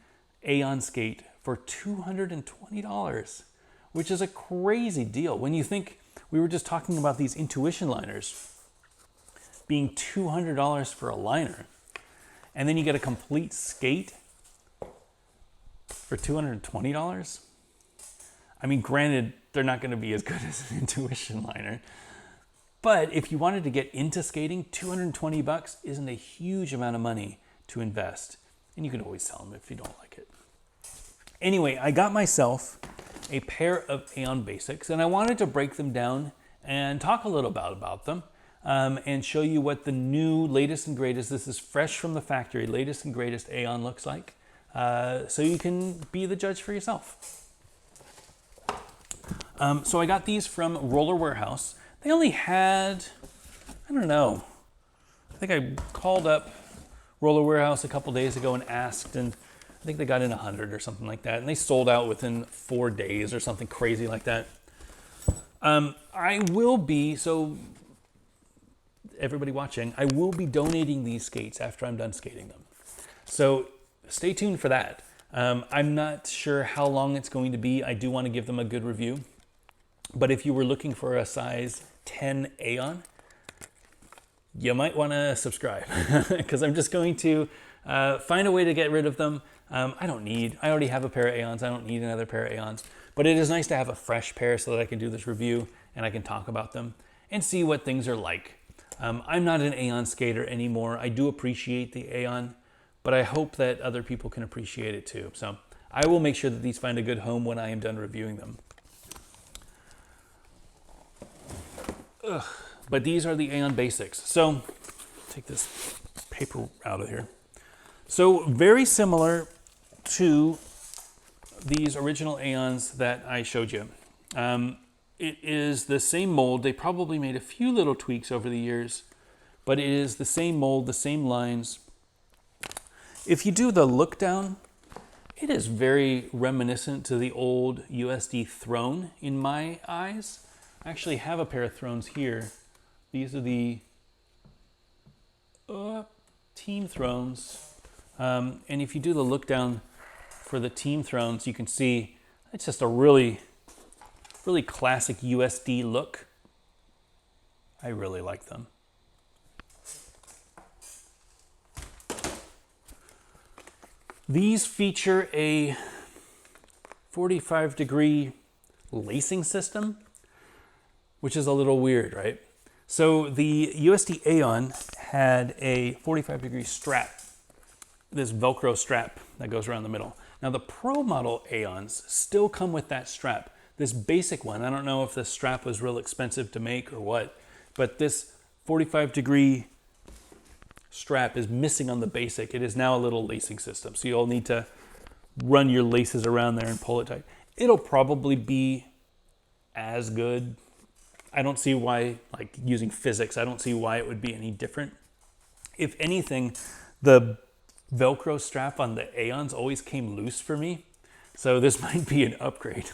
Aeon skate for $220, which is a crazy deal. When you think, we were just talking about these Intuition liners being $200 for a liner, and then you get a complete skate for $220. I mean, granted, they're not going to be as good as an Intuition liner, but if you wanted to get into skating, $220 isn't a huge amount of money to invest, and you can always sell them if you don't like it. Anyway, I got myself a pair of Aeon Basics, and I wanted to break them down and talk a little about them. and show you what the new latest and greatest, this is fresh from the factory, latest and greatest Aeon looks like. So you can be the judge for yourself. So I got these from Roller Warehouse. They only had, I don't know, I think I called up Roller Warehouse a couple days ago and asked, and I think they got in 100 or something like that, and they sold out within 4 days or something crazy like that. I will be, so everybody watching, I will be donating these skates after I'm done skating them. So stay tuned for that. I'm not sure how long it's going to be. I do want to give them a good review. But if you were looking for a size 10 Aeon, you might want to subscribe because I'm just going to find a way to get rid of them. I already have a pair of Aeons. I don't need another pair of Aeons. But it is nice to have a fresh pair so that I can do this review and I can talk about them and see what things are like. I'm not an Aeon skater anymore. I do appreciate the Aeon, but I hope that other people can appreciate it too. So I will make sure that these find a good home when I am done reviewing them. But these are the Aeon basics. So take this paper out of here. So very similar to these original Aeons that I showed you. It is the same mold. They probably made a few little tweaks over the years, but it is the same mold, the same lines. If you do the look down, it is very reminiscent to the old USD Throne in my eyes. I actually have a pair of Thrones here. These are the Team Thrones. And if you do the look down for the Team Thrones, you can see it's just a really classic USD look. I really like them. These feature a 45-degree lacing system, which is a little weird, right? So the USD Aeon had a 45-degree strap, this Velcro strap that goes around the middle. Now the Pro model Aeons still come with that strap. This basic one, I don't know if the strap was real expensive to make or what, but this 45-degree strap is missing on the basic. It is now a little lacing system. So you'll need to run your laces around there and pull it tight. It'll probably be as good. I don't see why, like using physics, I don't see why it would be any different. If anything, the Velcro strap on the Aeons always came loose for me. So this might be an upgrade.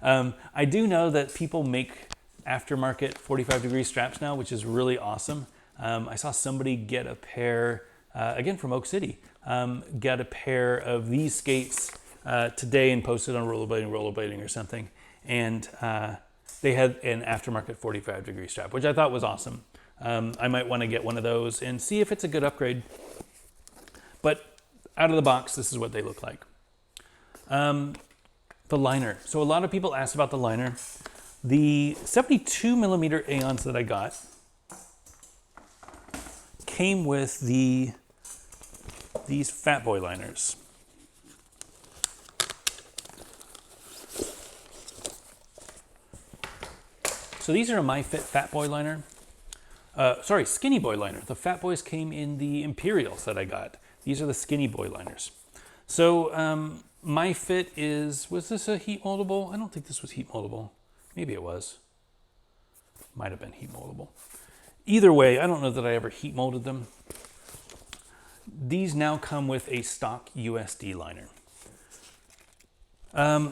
I do know that people make aftermarket 45-degree straps now, which is really awesome. I saw somebody get a pair, again from Oak City, get a pair of these skates today and posted on Rollerblading or something. And they had an aftermarket 45-degree strap, which I thought was awesome. I might want to get one of those and see if it's a good upgrade. But out of the box, this is what they look like. The liner. So a lot of people asked about the liner. The 72 millimeter Aeons that I got came with these Fat Boy liners. So these are a MyFit Fat Boy liner. Skinny Boy liner. The Fat Boys came in the Imperials that I got. These are the Skinny Boy liners. So MyFit was this a heat moldable? I don't think this was heat moldable. Maybe it was. Might have been heat moldable. Either way, I don't know that I ever heat molded them. These now come with a stock USD liner.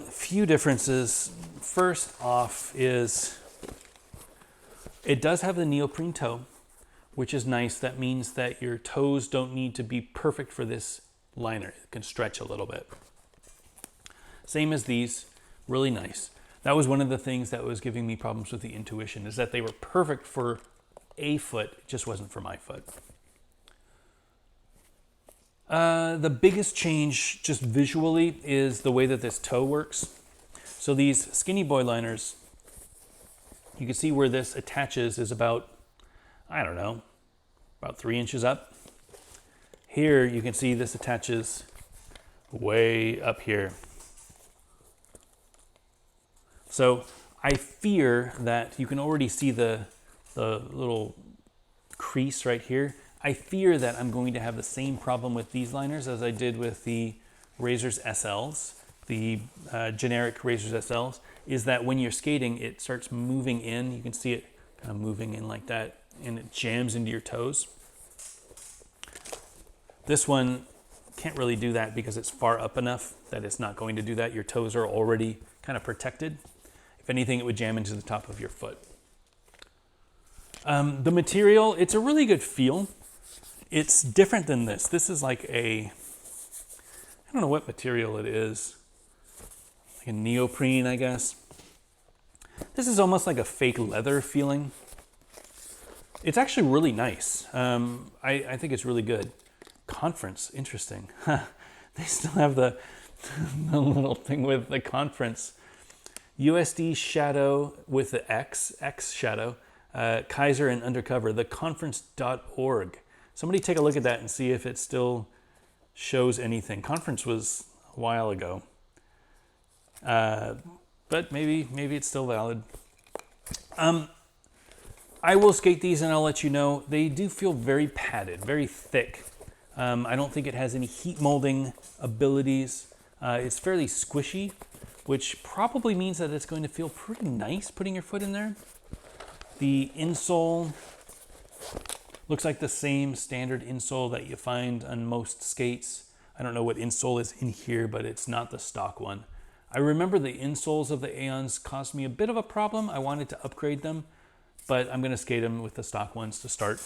Few differences. First off is it does have the neoprene toe, which is nice. That means that your toes don't need to be perfect for this liner. It can stretch a little bit. Same as these, really nice. That was one of the things that was giving me problems with the Intuition, is that they were perfect for a foot, it just wasn't for my foot. The biggest change just visually is the way that this toe works. So these Skinny Boy liners, you can see where this attaches is about, I don't know, about 3 inches up. Here you can see this attaches way up here. So I fear that you can already see the the little crease right here. I fear that I'm going to have the same problem with these liners as I did with the Razors SLs, the generic Razors SLs, is that when you're skating, it starts moving in. You can see it kind of moving in like that, and it jams into your toes. This one can't really do that because it's far up enough that it's not going to do that. Your toes are already kind of protected. If anything, it would jam into the top of your foot. The material, it's a really good feel. It's different than this. This is like I don't know what material it is. Like a neoprene, I guess. This is almost like a fake leather feeling. It's actually really nice. I think it's really good. Conference, interesting. They still have the little thing with the conference. USD shadow with the X shadow, Kaiser and undercover, theconference.org. Somebody take a look at that and see if it still shows anything. Conference was a while ago, but maybe it's still valid. I will skate these and I'll let you know. They do feel very padded, very thick. I don't think it has any heat molding abilities. It's fairly squishy, which probably means that it's going to feel pretty nice putting your foot in there. The insole looks like the same standard insole that you find on most skates. I don't know what insole is in here, but it's not the stock one. I remember the insoles of the Aeons caused me a bit of a problem. I wanted to upgrade them, but I'm going to skate them with the stock ones to start.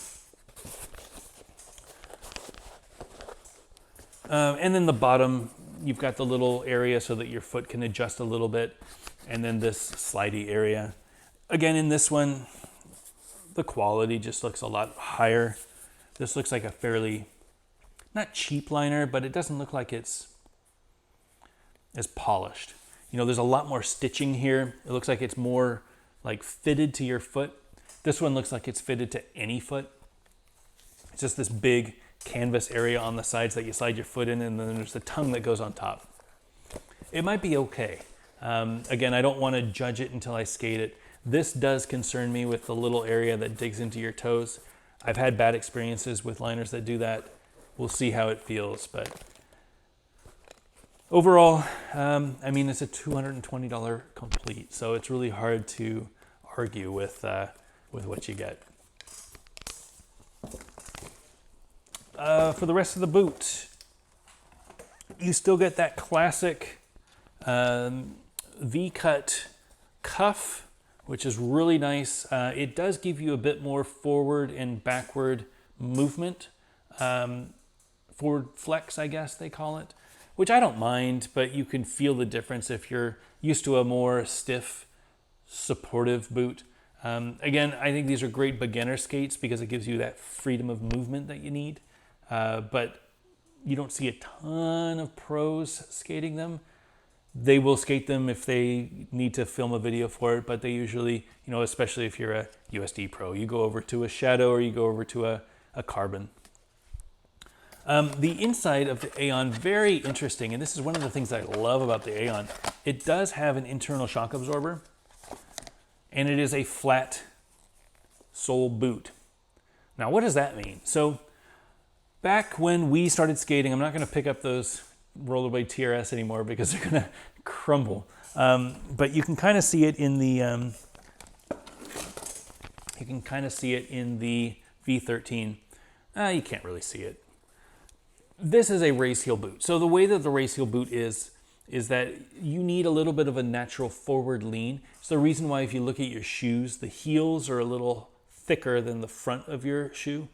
And then the bottom, you've got the little area so that your foot can adjust a little bit. And then this slidey area. Again, in this one, the quality just looks a lot higher. This looks like a fairly, not cheap liner, but it doesn't look like it's as polished. You know, there's a lot more stitching here. It looks like it's more like fitted to your foot. This one looks like it's fitted to any foot. It's just this big canvas area on the sides that you slide your foot in, and then there's the tongue that goes on top. It might be okay. Again, I don't want to judge it until I skate it. This does concern me with the little area that digs into your toes. I've had bad experiences with liners that do that. We'll see how it feels, but overall, I mean, it's a $220 complete, so it's really hard to argue with what you get. For the rest of the boot, you still get that classic V-cut cuff, which is really nice. It does give you a bit more forward and backward movement. Forward flex, I guess they call it, which I don't mind, but you can feel the difference if you're used to a more stiff, supportive boot. Again, I think these are great beginner skates because it gives you that freedom of movement that you need. But you don't see a ton of pros skating them. They will skate them if they need to film a video for it, but they usually, you know, especially if you're a USD pro, you go over to a Shadow or you go over to a Carbon. The inside of the Aeon, very interesting, and this is one of the things I love about the Aeon. It does have an internal shock absorber, and it is a flat sole boot. Now, what does that mean? So, back when we started skating, I'm not going to pick up those Rollerblade TRS anymore because they're going to crumble. But you can kind of see it in the V13. You can't really see it. This is a race heel boot. So the way that the race heel boot is that you need a little bit of a natural forward lean. It's the reason why if you look at your shoes, the heels are a little thicker than the front of your shoe.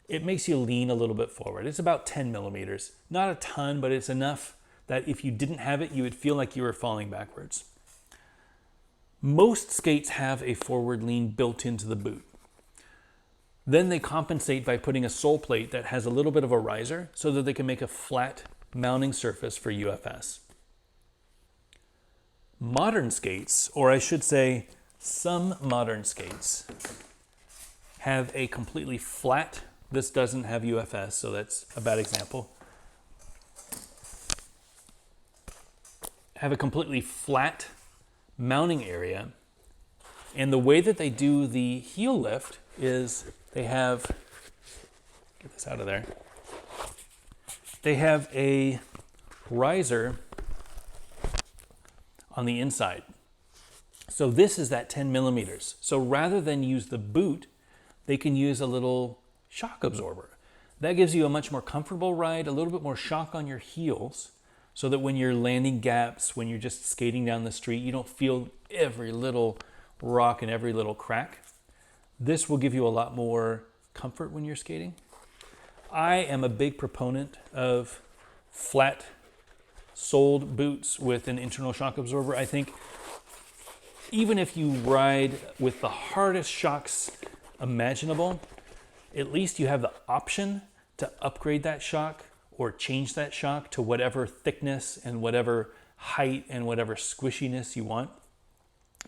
It makes you lean a little bit forward. It's about 10 millimeters. Not a ton, but it's enough that if you didn't have it, you would feel like you were falling backwards. Most skates have a forward lean built into the boot. Then they compensate by putting a sole plate that has a little bit of a riser so that they can make a flat mounting surface for UFS. Modern skates, or I should say some modern skates, have a completely flat. This doesn't have UFS, so that's a bad example. Have a completely flat mounting area And the way that they do the heel lift is they have, get this out of there, they have a riser on the inside. So this is that 10 millimeters. So rather than use the boot, they can use a little shock absorber. That gives you a much more comfortable ride, a little bit more shock on your heels, so that when you're landing gaps, when you're just skating down the street, you don't feel every little rock and every little crack. This will give you a lot more comfort when you're skating. I am a big proponent of flat soled boots with an internal shock absorber. I think even if you ride with the hardest shocks imaginable, at least you have the option to upgrade that shock or change that shock to whatever thickness and whatever height and whatever squishiness you want.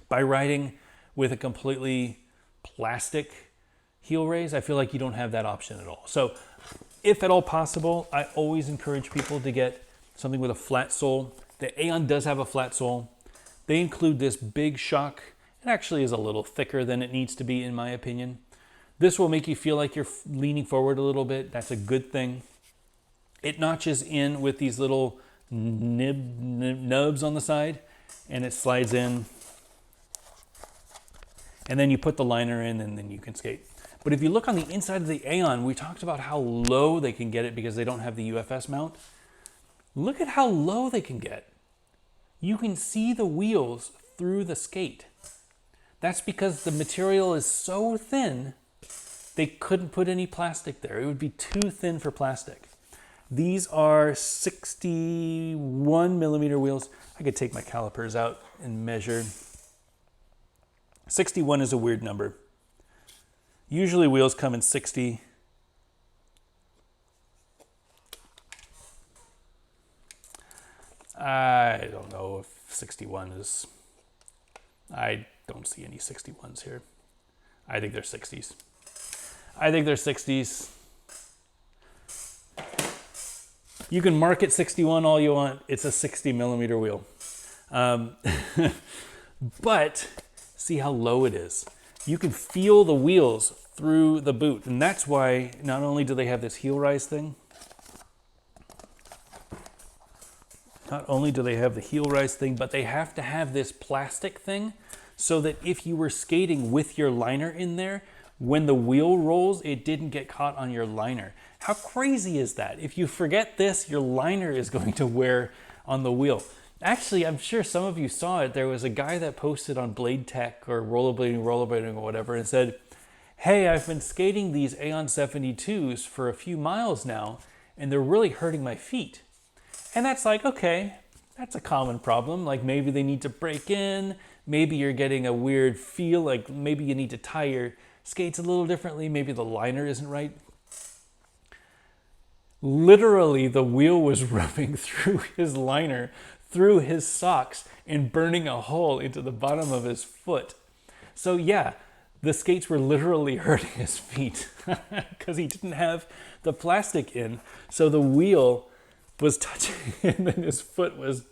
By riding with a completely plastic heel raise, I feel like you don't have that option at all. So if at all possible, I always encourage people to get something with a flat sole. The Aeon does have a flat sole. They include this big shock. It actually is a little thicker than it needs to be, in my opinion. This will make you feel like you're leaning forward a little bit. That's a good thing. It notches in with these little nubs on the side, and it slides in. And then you put the liner in, and then you can skate. But if you look on the inside of the Aeon, we talked about how low they can get it because they don't have the UFS mount. Look at how low they can get. You can see the wheels through the skate. That's because the material is so thin, they couldn't put any plastic there. It would be too thin for plastic. These are 61 millimeter wheels. I could take my calipers out and measure. 61 is a weird number. Usually wheels come in 60. I don't know if 61 is, I don't see any 61s here. I think they're 60s. I think they're 60s. You can mark it 61 all you want. It's a 60 millimeter wheel. But see how low it is. You can feel the wheels through the boot. And that's why not only do they have this heel rise thing, not only do they have the heel rise thing, but they have to have this plastic thing so that if you were skating with your liner in there, when the wheel rolls, it didn't get caught on your liner. How crazy is that? If you forget this, your liner is going to wear on the wheel. Actually, I'm sure some of you saw it. There was a guy that posted on Blade Tech or Rollerblading or whatever and said, hey, I've been skating these Aeon 72s for a few miles now, and they're really hurting my feet. And that's like, okay, that's a common problem. Like maybe they need to break in. Maybe you're getting a weird feel, like maybe you need to tie your skates a little differently. Maybe the liner isn't right. Literally, the wheel was rubbing through his liner, through his socks, and burning a hole into the bottom of his foot. So yeah, the skates were literally hurting his feet because he didn't have the plastic in. So the wheel was touching him and his foot was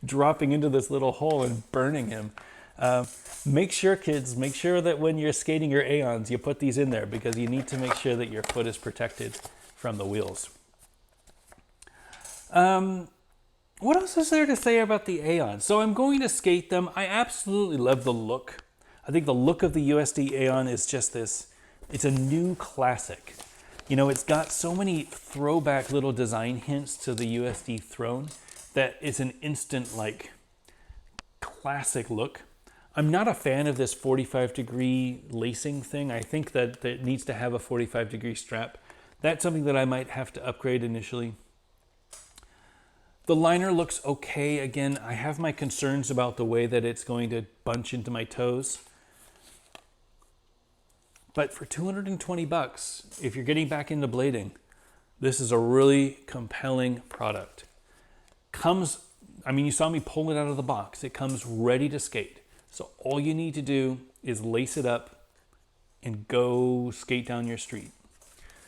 dropping into this little hole and burning him. Make sure, kids, make sure that when you're skating your Aeons, you put these in there because you need to make sure that your foot is protected from the wheels. What else is there to say about the Aeon? So I'm going to skate them. I absolutely love the look. I think the look of the USD Aeon is just this, it's a new classic. You know, it's got so many throwback little design hints to the USD Throne that it's an instant, like, classic look. I'm not a fan of this 45-degree lacing thing. I think that it needs to have a 45-degree strap. That's something that I might have to upgrade initially. The liner looks okay. Again, I have my concerns about the way that it's going to bunch into my toes. But for 220 bucks, if you're getting back into blading, this is a really compelling product. You saw me pull it out of the box. It comes ready to skate. So all you need to do is lace it up and go skate down your street.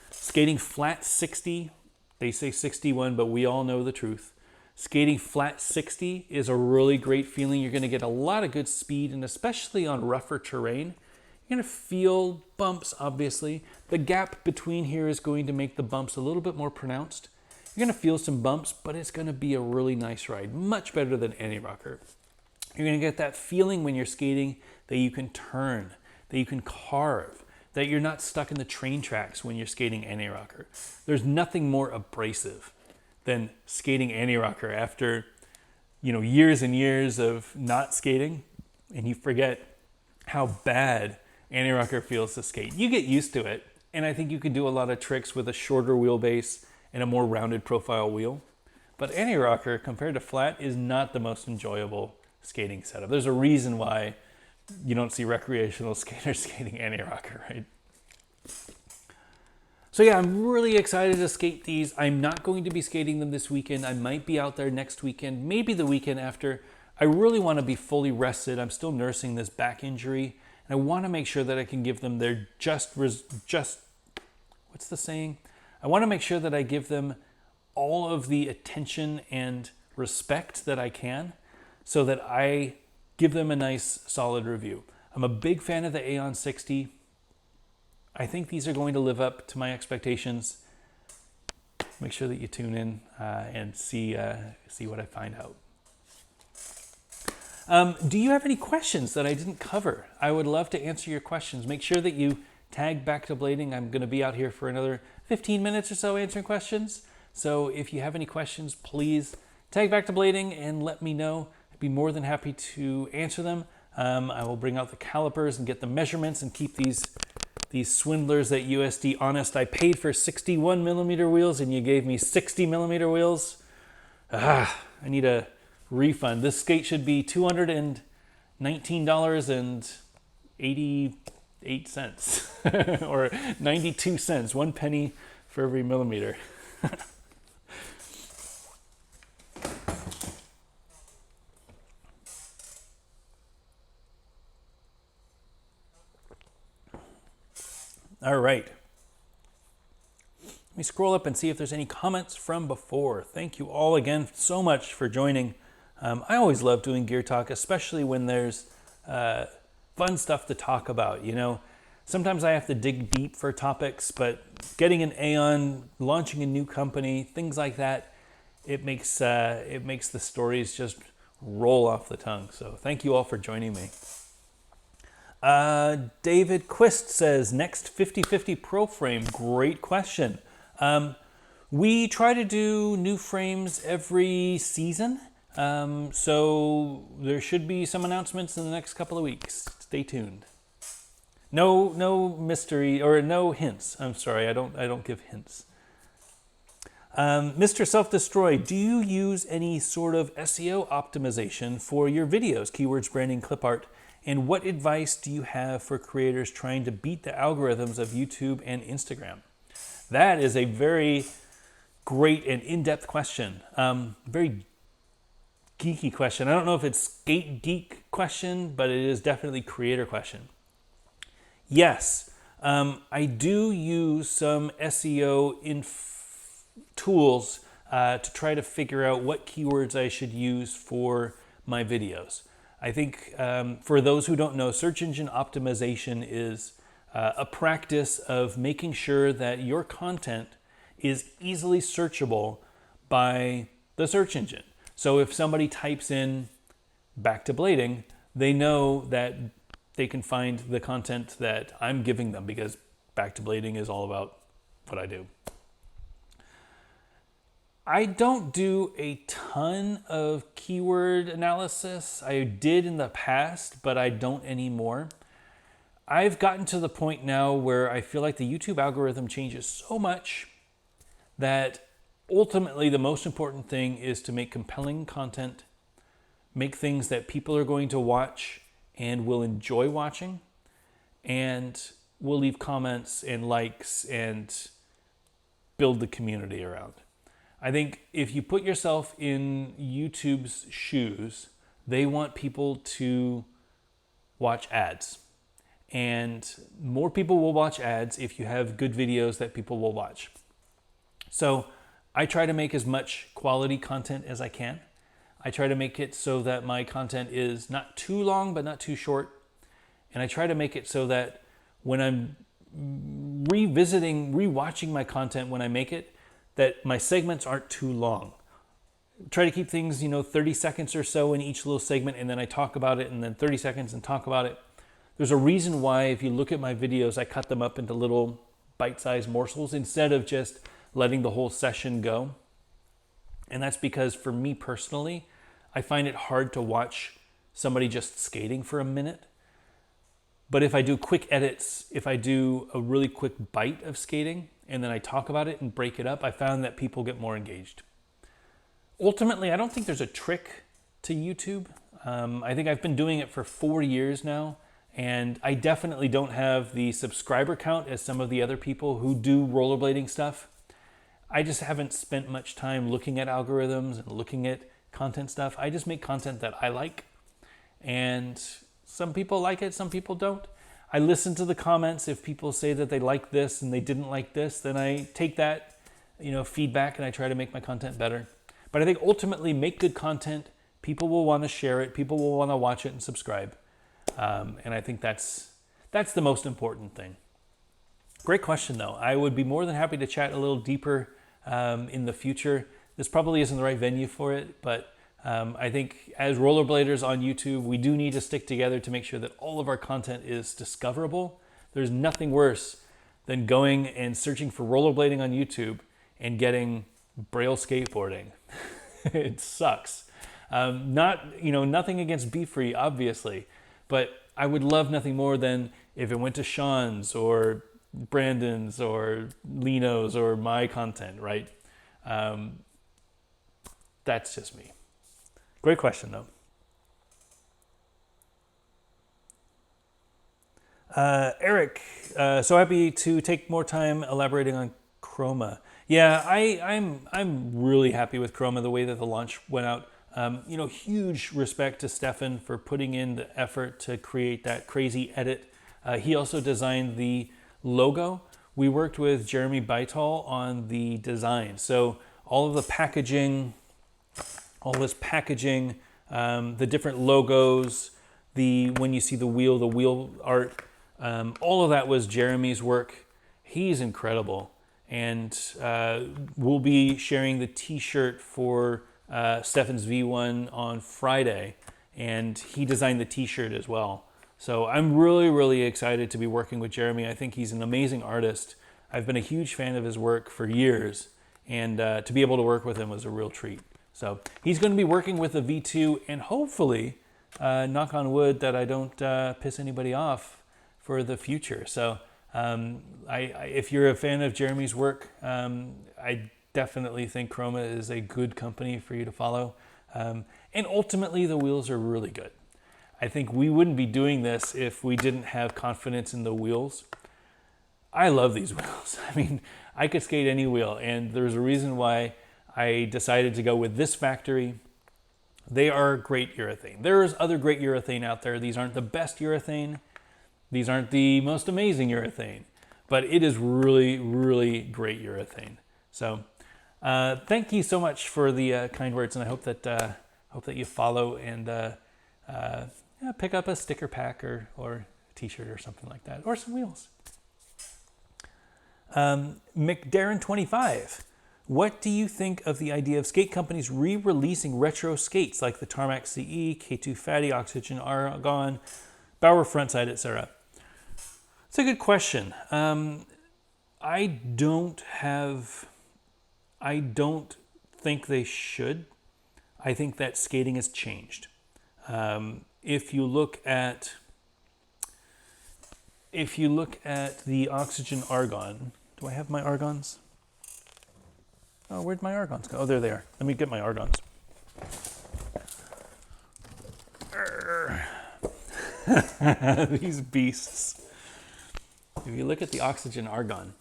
Skating flat 60, they say 61, but we all know the truth. Skating flat 60 is a really great feeling. You're going to get a lot of good speed, and especially on rougher terrain, you're going to feel bumps, obviously. The gap between here is going to make the bumps a little bit more pronounced. You're going to feel some bumps, but it's going to be a really nice ride, much better than any rocker. You're going to get that feeling when you're skating that you can turn, that you can carve, that you're not stuck in the train tracks when you're skating anti-rocker. There's nothing more abrasive than skating anti-rocker after, years and years of not skating, and you forget how bad anti-rocker feels to skate. You get used to it, and I think you can do a lot of tricks with a shorter wheelbase and a more rounded profile wheel. But anti-rocker, compared to flat, is not the most enjoyable skating setup. There's a reason why you don't see recreational skaters skating anti-rocker, right? So yeah, I'm really excited to skate these. I'm not going to be skating them this weekend. I might be out there next weekend, maybe the weekend after. I really want to be fully rested. I'm still nursing this back injury, and I want to make sure that I can give them their what's the saying? I want to make sure that I give them all of the attention and respect that I can, so that I give them a nice solid review. I'm a big fan of the Aeon 60. I think these are going to live up to my expectations. Make sure that you tune in and see what I find out. Do you have any questions that I didn't cover? I would love to answer your questions. Make sure that you tag Back to Blading. I'm going to be out here for another 15 minutes or so answering questions. So if you have any questions, please tag Back to Blading and let me know. I'd be more than happy to answer them. I will bring out the calipers and get the measurements and keep these swindlers at USD honest. I paid for 61 millimeter wheels and you gave me 60 millimeter wheels. I need a refund. This skate should be $219.88 or 92 cents, 1 penny for every millimeter. All right. Let me scroll up and see if there's any comments from before. Thank you all again so much for joining. I always love doing Gear Talk, especially when there's fun stuff to talk about. Sometimes I have to dig deep for topics, but getting an Aeon, launching a new company, things like that, it makes the stories just roll off the tongue. So thank you all for joining me. David Quist says, next 50/50 Pro frame. Great question. We try to do new frames every season. So there should be some announcements in the next couple of weeks. Stay tuned. No mystery or no hints. I'm sorry, I don't give hints. Mr. Self-Destroy, do you use any sort of SEO optimization for your videos, keywords, branding, clip art? And what advice do you have for creators trying to beat the algorithms of YouTube and Instagram? That is a very great and in-depth question. Very geeky question. I don't know if it's skate geek question, but it is definitely creator question. Yes, I do use some SEO tools to try to figure out what keywords I should use for my videos. I think for those who don't know, search engine optimization is a practice of making sure that your content is easily searchable by the search engine. So if somebody types in Back to Blading, they know that they can find the content that I'm giving them, because Back to Blading is all about what I do. I don't do a ton of keyword analysis. I did in the past, but I don't anymore. I've gotten to the point now where I feel like the YouTube algorithm changes so much that ultimately the most important thing is to make compelling content, make things that people are going to watch and will enjoy watching, and will leave comments and likes and build the community around. I think if you put yourself in YouTube's shoes, they want people to watch ads. And more people will watch ads if you have good videos that people will watch. So I try to make as much quality content as I can. I try to make it so that my content is not too long, but not too short. And I try to make it so that when I'm rewatching my content when I make it, that my segments aren't too long. Try to keep things, 30 seconds or so in each little segment, and then I talk about it, and then 30 seconds and talk about it. There's a reason why, if you look at my videos, I cut them up into little bite-sized morsels instead of just letting the whole session go. And that's because for me personally, I find it hard to watch somebody just skating for a minute. But if I do quick edits, if I do a really quick bite of skating and then I talk about it and break it up, I found that people get more engaged. Ultimately, I don't think there's a trick to YouTube. I think I've been doing it for 4 years now, and I definitely don't have the subscriber count as some of the other people who do rollerblading stuff. I just haven't spent much time looking at algorithms and looking at content stuff. I just make content that I like, and some people like it, some people don't. I listen to the comments. If people say that they like this and they didn't like this, then I take that, feedback, and I try to make my content better. But I think ultimately, make good content. People will want to share it. People will want to watch it and subscribe. And I think that's the most important thing. Great question, though. I would be more than happy to chat a little deeper in the future. This probably isn't the right venue for it, but I think as rollerbladers on YouTube, we do need to stick together to make sure that all of our content is discoverable. There's nothing worse than going and searching for rollerblading on YouTube and getting Braille skateboarding. It sucks. Nothing against Be Free, obviously, but I would love nothing more than if it went to Sean's or Brandon's or Lino's or my content, right? That's just me. Great question, though. Eric, so happy to take more time elaborating on Chroma. Yeah, I'm really happy with Chroma, the way that the launch went out. Huge respect to Stefan for putting in the effort to create that crazy edit. He also designed the logo. We worked with Jeremy Bytall on the design. So all of the packaging, the different logos, when you see the wheel art, all of that was Jeremy's work. He's incredible. And we'll be sharing the t-shirt for Stefan's V1 on Friday, and he designed the t-shirt as well. So I'm really, really excited to be working with Jeremy. I think he's an amazing artist. I've been a huge fan of his work for years, and to be able to work with him was a real treat. So he's going to be working with the V2, and hopefully, knock on wood, that I don't piss anybody off for the future. So if you're a fan of Jeremy's work, I definitely think Chroma is a good company for you to follow. And ultimately, the wheels are really good. I think we wouldn't be doing this if we didn't have confidence in the wheels. I love these wheels. I mean, I could skate any wheel, and there's a reason why I decided to go with this factory. They are great urethane. There's other great urethane out there. These aren't the best urethane. These aren't the most amazing urethane, but it is really, really great urethane. So thank you so much for the kind words, and I hope that you follow and pick up a sticker pack or a t-shirt or something like that, or some wheels. McDarren25, what do you think of the idea of skate companies re-releasing retro skates like the Tarmac CE, K2 Fatty, Oxygen Argon, Bauer Frontside, etc.? It's a good question. I don't think they should. I think that skating has changed. If you look at the Oxygen Argon, do I have my argons? Oh, where'd my argons go? Oh, there they are. Let me get my argons. These beasts. If you look at the Oxygen Argon,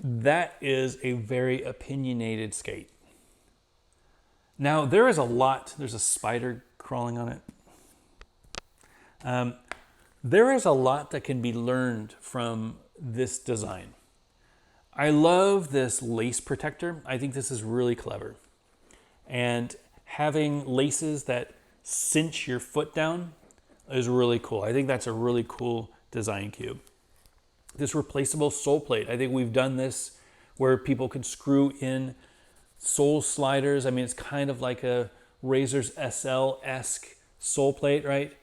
that is a very opinionated skate. Now, there's a spider crawling on it. There is a lot that can be learned from this design. I love this lace protector. I think this is really clever. And having laces that cinch your foot down is really cool. I think that's a really cool design cube. This replaceable sole plate. I think we've done this where people can screw in sole sliders. I mean, it's kind of like a Razor's SL-esque sole plate, right?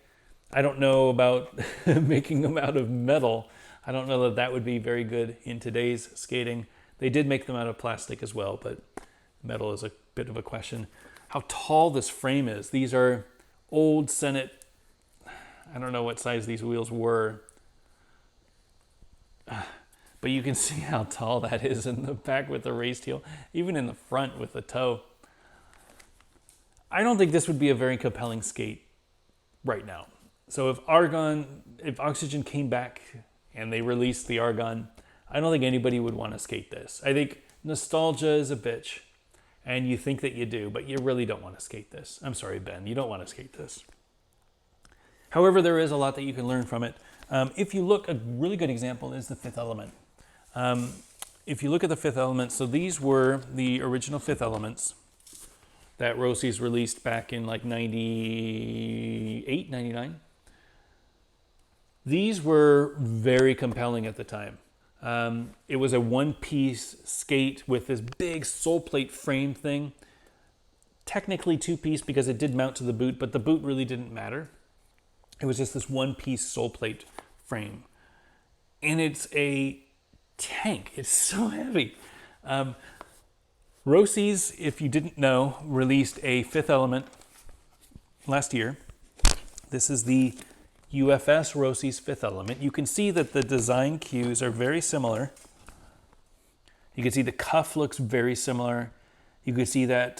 I don't know about making them out of metal. I don't know that that would be very good in today's skating. They did make them out of plastic as well, but metal is a bit of a question. How tall this frame is. These are old Senate, I don't know what size these wheels were, but you can see how tall that is in the back with the raised heel, even in the front with the toe. I don't think this would be a very compelling skate right now. So if Oxygen came back and they released the Argon, I don't think anybody would want to skate this. I think nostalgia is a bitch, and you think that you do, but you really don't want to skate this. I'm sorry, Ben, you don't want to skate this. However, there is a lot that you can learn from it. If you look, a really good example is the Fifth Element. If you look at the Fifth Element, so these were the original Fifth Elements that Rossi's released back in like 98, 99. These were very compelling at the time. It was a one-piece skate with this big sole plate frame thing. Technically two-piece because it did mount to the boot, but the boot really didn't matter. It was just this one-piece sole plate frame. And it's a tank. It's so heavy. Rossi's, if you didn't know, released a Fifth Element last year. This is the UFS Rossi's Fifth Element. You can see that the design cues are very similar. You can see the cuff looks very similar. You can see that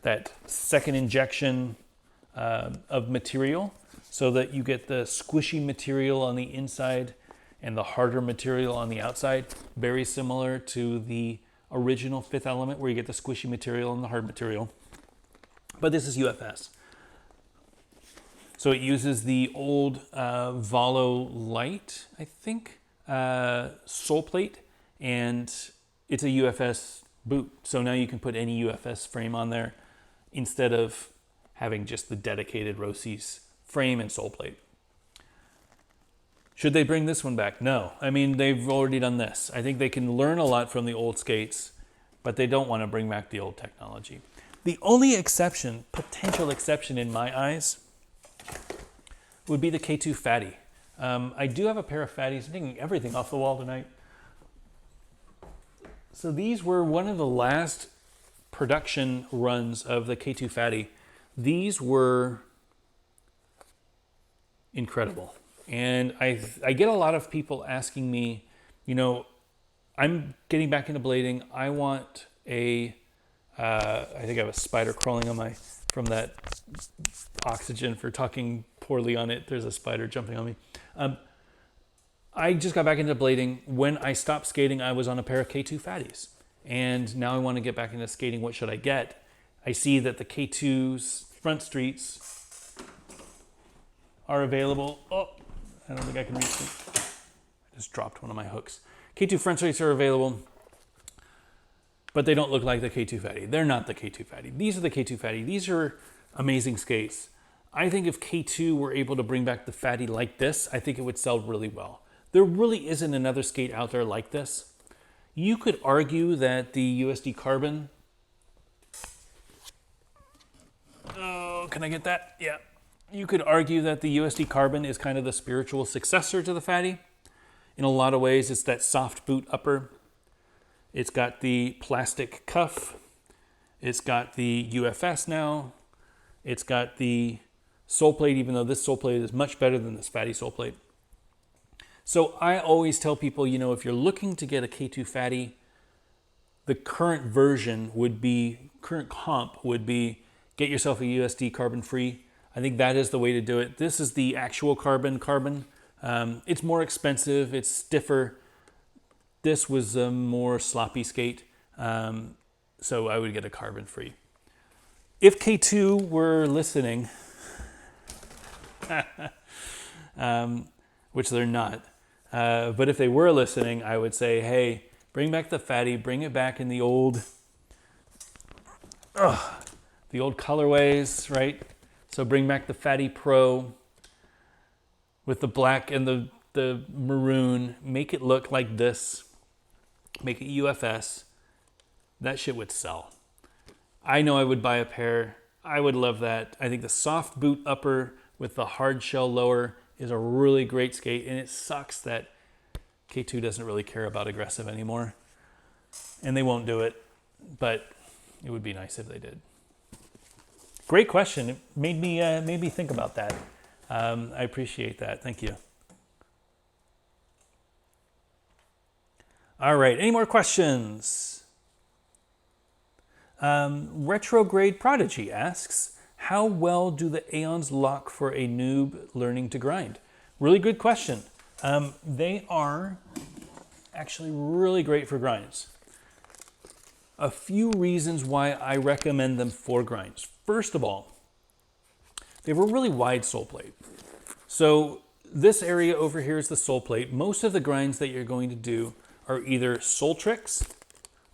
that second injection of material, so that you get the squishy material on the inside and the harder material on the outside. Very similar to the original Fifth Element, where you get the squishy material and the hard material. But this is UFS. So it uses the old Valo Light, I think, sole plate, and it's a UFS boot. So now you can put any UFS frame on there instead of having just the dedicated Rossi's frame and sole plate. Should they bring this one back? No. I mean, they've already done this. I think they can learn a lot from the old skates, but they don't want to bring back the old technology. The only exception, potential exception in my eyes, would be the K2 Fatty. I do have a pair of Fatties. I'm taking everything off the wall tonight. So these were one of the last production runs of the K2 Fatty. These were incredible. And I get a lot of people asking me, you know, I'm getting back into blading. I want I think I have a spider crawling on from that Oxygen for talking poorly on it. There's a spider jumping on me. I just got back into blading. When I stopped skating, I was on a pair of K2 Fatties. And now I want to get back into skating. What should I get? I see that the K2's front streets are available. Oh, I don't think I can reach them. I just dropped one of my hooks. K2 front streets are available, but they don't look like the K2 Fatty. They're not the K2 Fatty. These are the K2 Fatty. These are amazing skates. I think if K2 were able to bring back the Fatty like this, I think it would sell really well. There really isn't another skate out there like this. You could argue that the USD Carbon... Oh, can I get that? Yeah. You could argue that the USD Carbon is kind of the spiritual successor to the Fatty. In a lot of ways, it's that soft boot upper. It's got the plastic cuff. It's got the UFS now. It's got the sole plate, even though this sole plate is much better than this Fatty sole plate. So I always tell people, you know, if you're looking to get a K2 Fatty, the current version would be, current comp would be, get yourself a USD Carbon free. I think that is the way to do it. This is the actual carbon. It's more expensive, it's stiffer. This was a more sloppy skate, so I would get a carbon free. If K2 were listening, which they're not, but if they were listening, I would say, hey, Bring back the fatty, bring it back in the old colorways, right? So bring back the Fatty Pro with the black and the maroon. Make it look like this. Make it UFS. That shit would sell. I know I would buy a pair. I would love that. I think the soft boot upper with the hard shell lower is a really great skate, and it sucks that K2 doesn't really care about aggressive anymore. And they won't do it, but it would be nice if they did. Great question. It made me think about that. I appreciate that. Thank you. All right. Any more questions? Retrograde Prodigy asks, how well do the Aeons lock for a noob learning to grind? Really good question. They are actually really great for grinds. A few reasons why I recommend them for grinds. First of all, they have a really wide sole plate. So this area over here is the sole plate. Most of the grinds that you're going to do are either sole tricks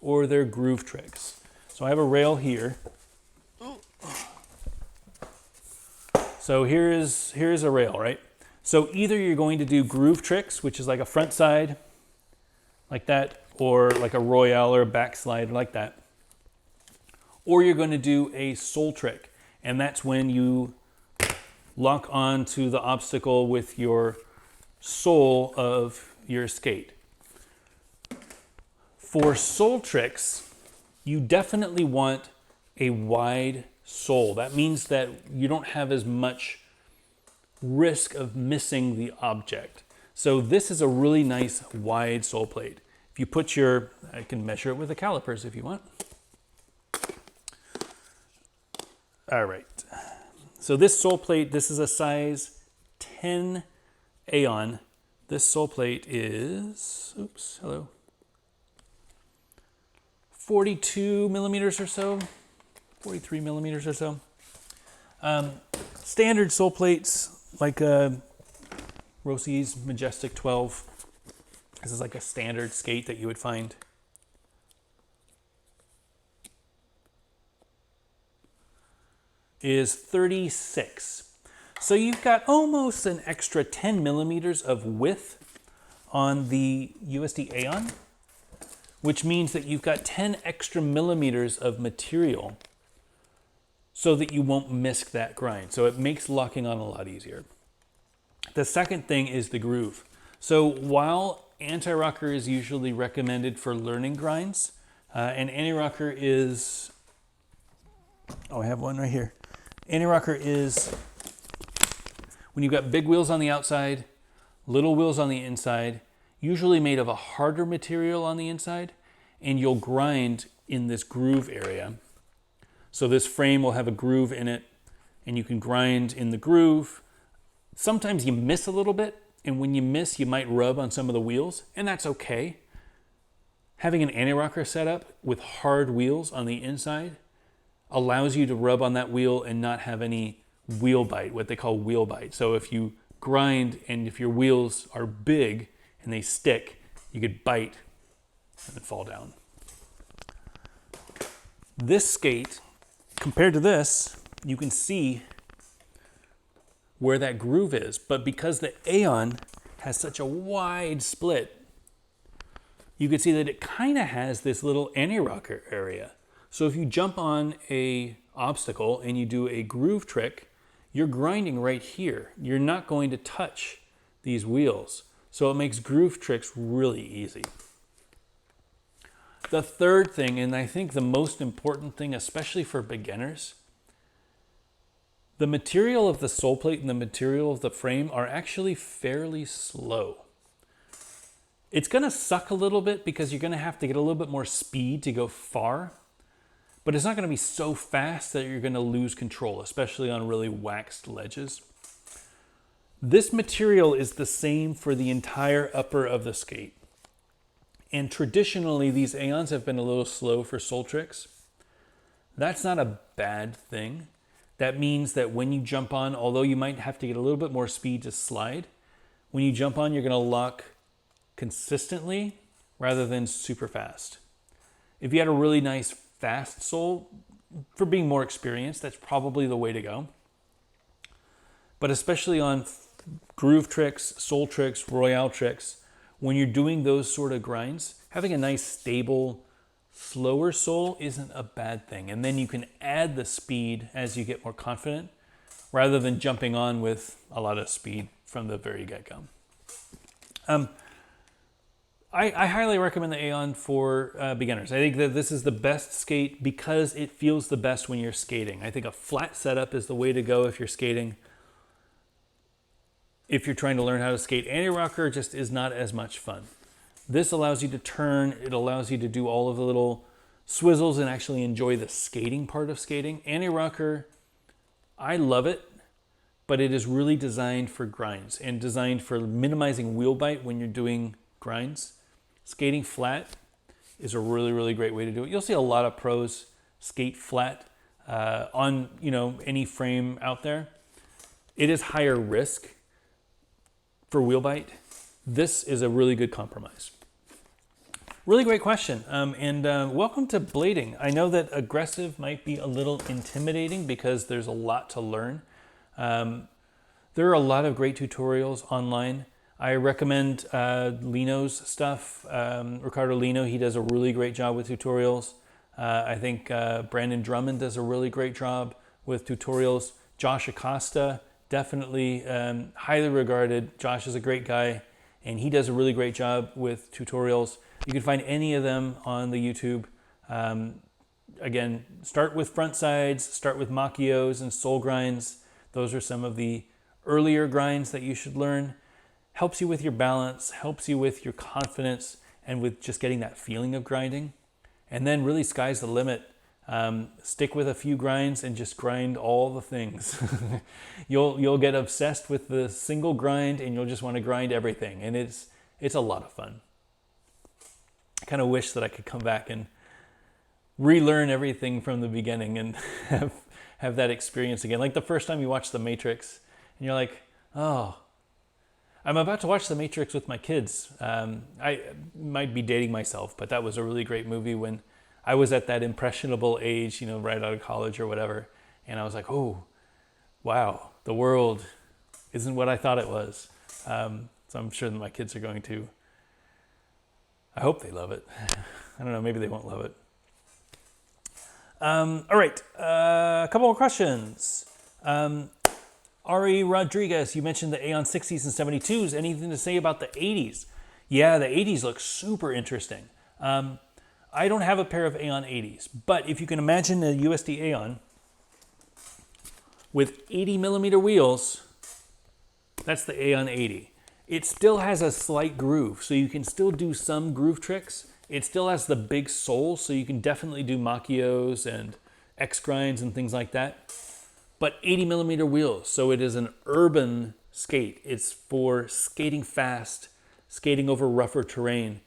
or they're groove tricks. So I have a rail here. So here's a rail, right? So either you're going to do groove tricks, which is like a front side, like that, or like a royale or a backslide like that. Or you're going to do a sole trick, and that's when you lock on to the obstacle with your sole of your skate. For sole tricks, you definitely want a wide sole. That means that you don't have as much risk of missing the object. So this is a really nice wide sole plate. If you put I can measure it with the calipers if you want. All right. So this sole plate, this is a size 10 Aeon. This sole plate is, 42 millimeters or so, 43 millimeters or so. Standard sole plates like Rossi's Majestic 12. This is like a standard skate that you would find. Is 36. So you've got almost an extra 10 millimeters of width on the USD Aeon, which means that you've got 10 extra millimeters of material so that you won't miss that grind. So it makes locking on a lot easier. The second thing is the groove. So while anti-rocker is usually recommended for learning grinds, and anti-rocker is, I have one right here. Anti-rocker is when you've got big wheels on the outside, little wheels on the inside, usually made of a harder material on the inside, and you'll grind in this groove area. So this frame will have a groove in it, and you can grind in the groove. Sometimes you miss a little bit, and when you miss, you might rub on some of the wheels, and that's okay. Having an anti-rocker setup with hard wheels on the inside allows you to rub on that wheel and not have any wheel bite, what they call wheel bite. So if you grind and if your wheels are big and they stick, you could bite and then fall down. This skate, compared to this, you can see where that groove is, but because the Aeon has such a wide split, you can see that it kind of has this little anti-rocker area. So if you jump on a obstacle and you do a groove trick, you're grinding right here. You're not going to touch these wheels. So it makes groove tricks really easy. The third thing, and I think the most important thing, especially for beginners, the material of the sole plate and the material of the frame are actually fairly slow. It's going to suck a little bit because you're going to have to get a little bit more speed to go far, but it's not going to be so fast that you're going to lose control, especially on really waxed ledges. This material is the same for the entire upper of the skate. And traditionally, these Aeons have been a little slow for sole tricks. That's not a bad thing. That means that when you jump on, although you might have to get a little bit more speed to slide, when you jump on, you're going to lock consistently rather than super fast. If you had a really nice fast sole, for being more experienced, that's probably the way to go. But especially on groove tricks, sole tricks, royale tricks, when you're doing those sort of grinds, having a nice stable, slower sole isn't a bad thing. And then you can add the speed as you get more confident, rather than jumping on with a lot of speed from the very get-go. I highly recommend the Aeon for beginners. I think that this is the best skate because it feels the best when you're skating. I think a flat setup is the way to go if you're skating. If you're trying to learn how to skate, anti-rocker just is not as much fun. This allows you to turn, it allows you to do all of the little swizzles and actually enjoy the skating part of skating. Anti-rocker, I love it, but it is really designed for grinds and designed for minimizing wheel bite when you're doing grinds. Skating flat is a really, really great way to do it. You'll see a lot of pros skate flat on any frame out there. It is higher risk for wheel bite. This is a really good compromise. Really great question. And welcome to blading. I know that aggressive might be a little intimidating because there's a lot to learn. There are a lot of great tutorials online. I recommend Lino's stuff. Ricardo Lino, he does a really great job with tutorials. I think Brandon Drummond does a really great job with tutorials. Josh Acosta, definitely highly regarded. Josh is a great guy, and he does a really great job with tutorials. You can find any of them on the YouTube. Again, start with front sides, start with macchios and sole grinds. Those are some of the earlier grinds that you should learn. Helps you with your balance, helps you with your confidence, and with just getting that feeling of grinding. And then really sky's the limit. Stick with a few grinds and just grind all the things. You'll get obsessed with the single grind and you'll just want to grind everything. And it's a lot of fun. I kind of wish that I could come back and relearn everything from the beginning and have that experience again. Like the first time you watch The Matrix and you're like, oh, I'm about to watch The Matrix with my kids. I might be dating myself, but that was a really great movie when I was at that impressionable age, right out of college or whatever. And I was like, oh, wow, the world isn't what I thought it was. So I'm sure that my kids are going to, I hope they love it. I don't know, maybe they won't love it. All right, a couple more questions. Ari Rodriguez, you mentioned the Aeon 60s and 72s. Anything to say about the 80s? Yeah, the 80s look super interesting. I don't have a pair of Aeon 80s, but if you can imagine a USD Aeon with 80 millimeter wheels, that's the Aeon 80. It still has a slight groove, so you can still do some groove tricks. It still has the big sole, so you can definitely do macchios and X grinds and things like that. But 80 millimeter wheels, so it is an urban skate. It's for skating fast, skating over rougher terrain.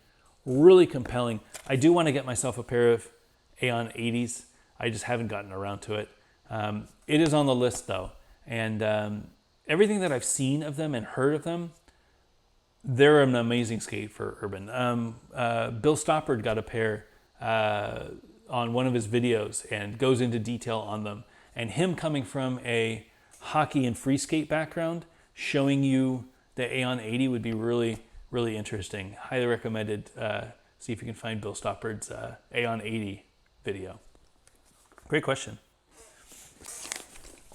Really compelling. I do want to get myself a pair of Aeon 80s. I just haven't gotten around to it. It is on the list though. And everything that I've seen of them and heard of them, they're an amazing skate for urban. Bill Stoppard got a pair on one of his videos and goes into detail on them. And him coming from a hockey and free skate background, showing you the Aeon 80 would be really, really interesting. Highly recommended. See if you can find Bill Stoppard's Aeon 80 video. Great question.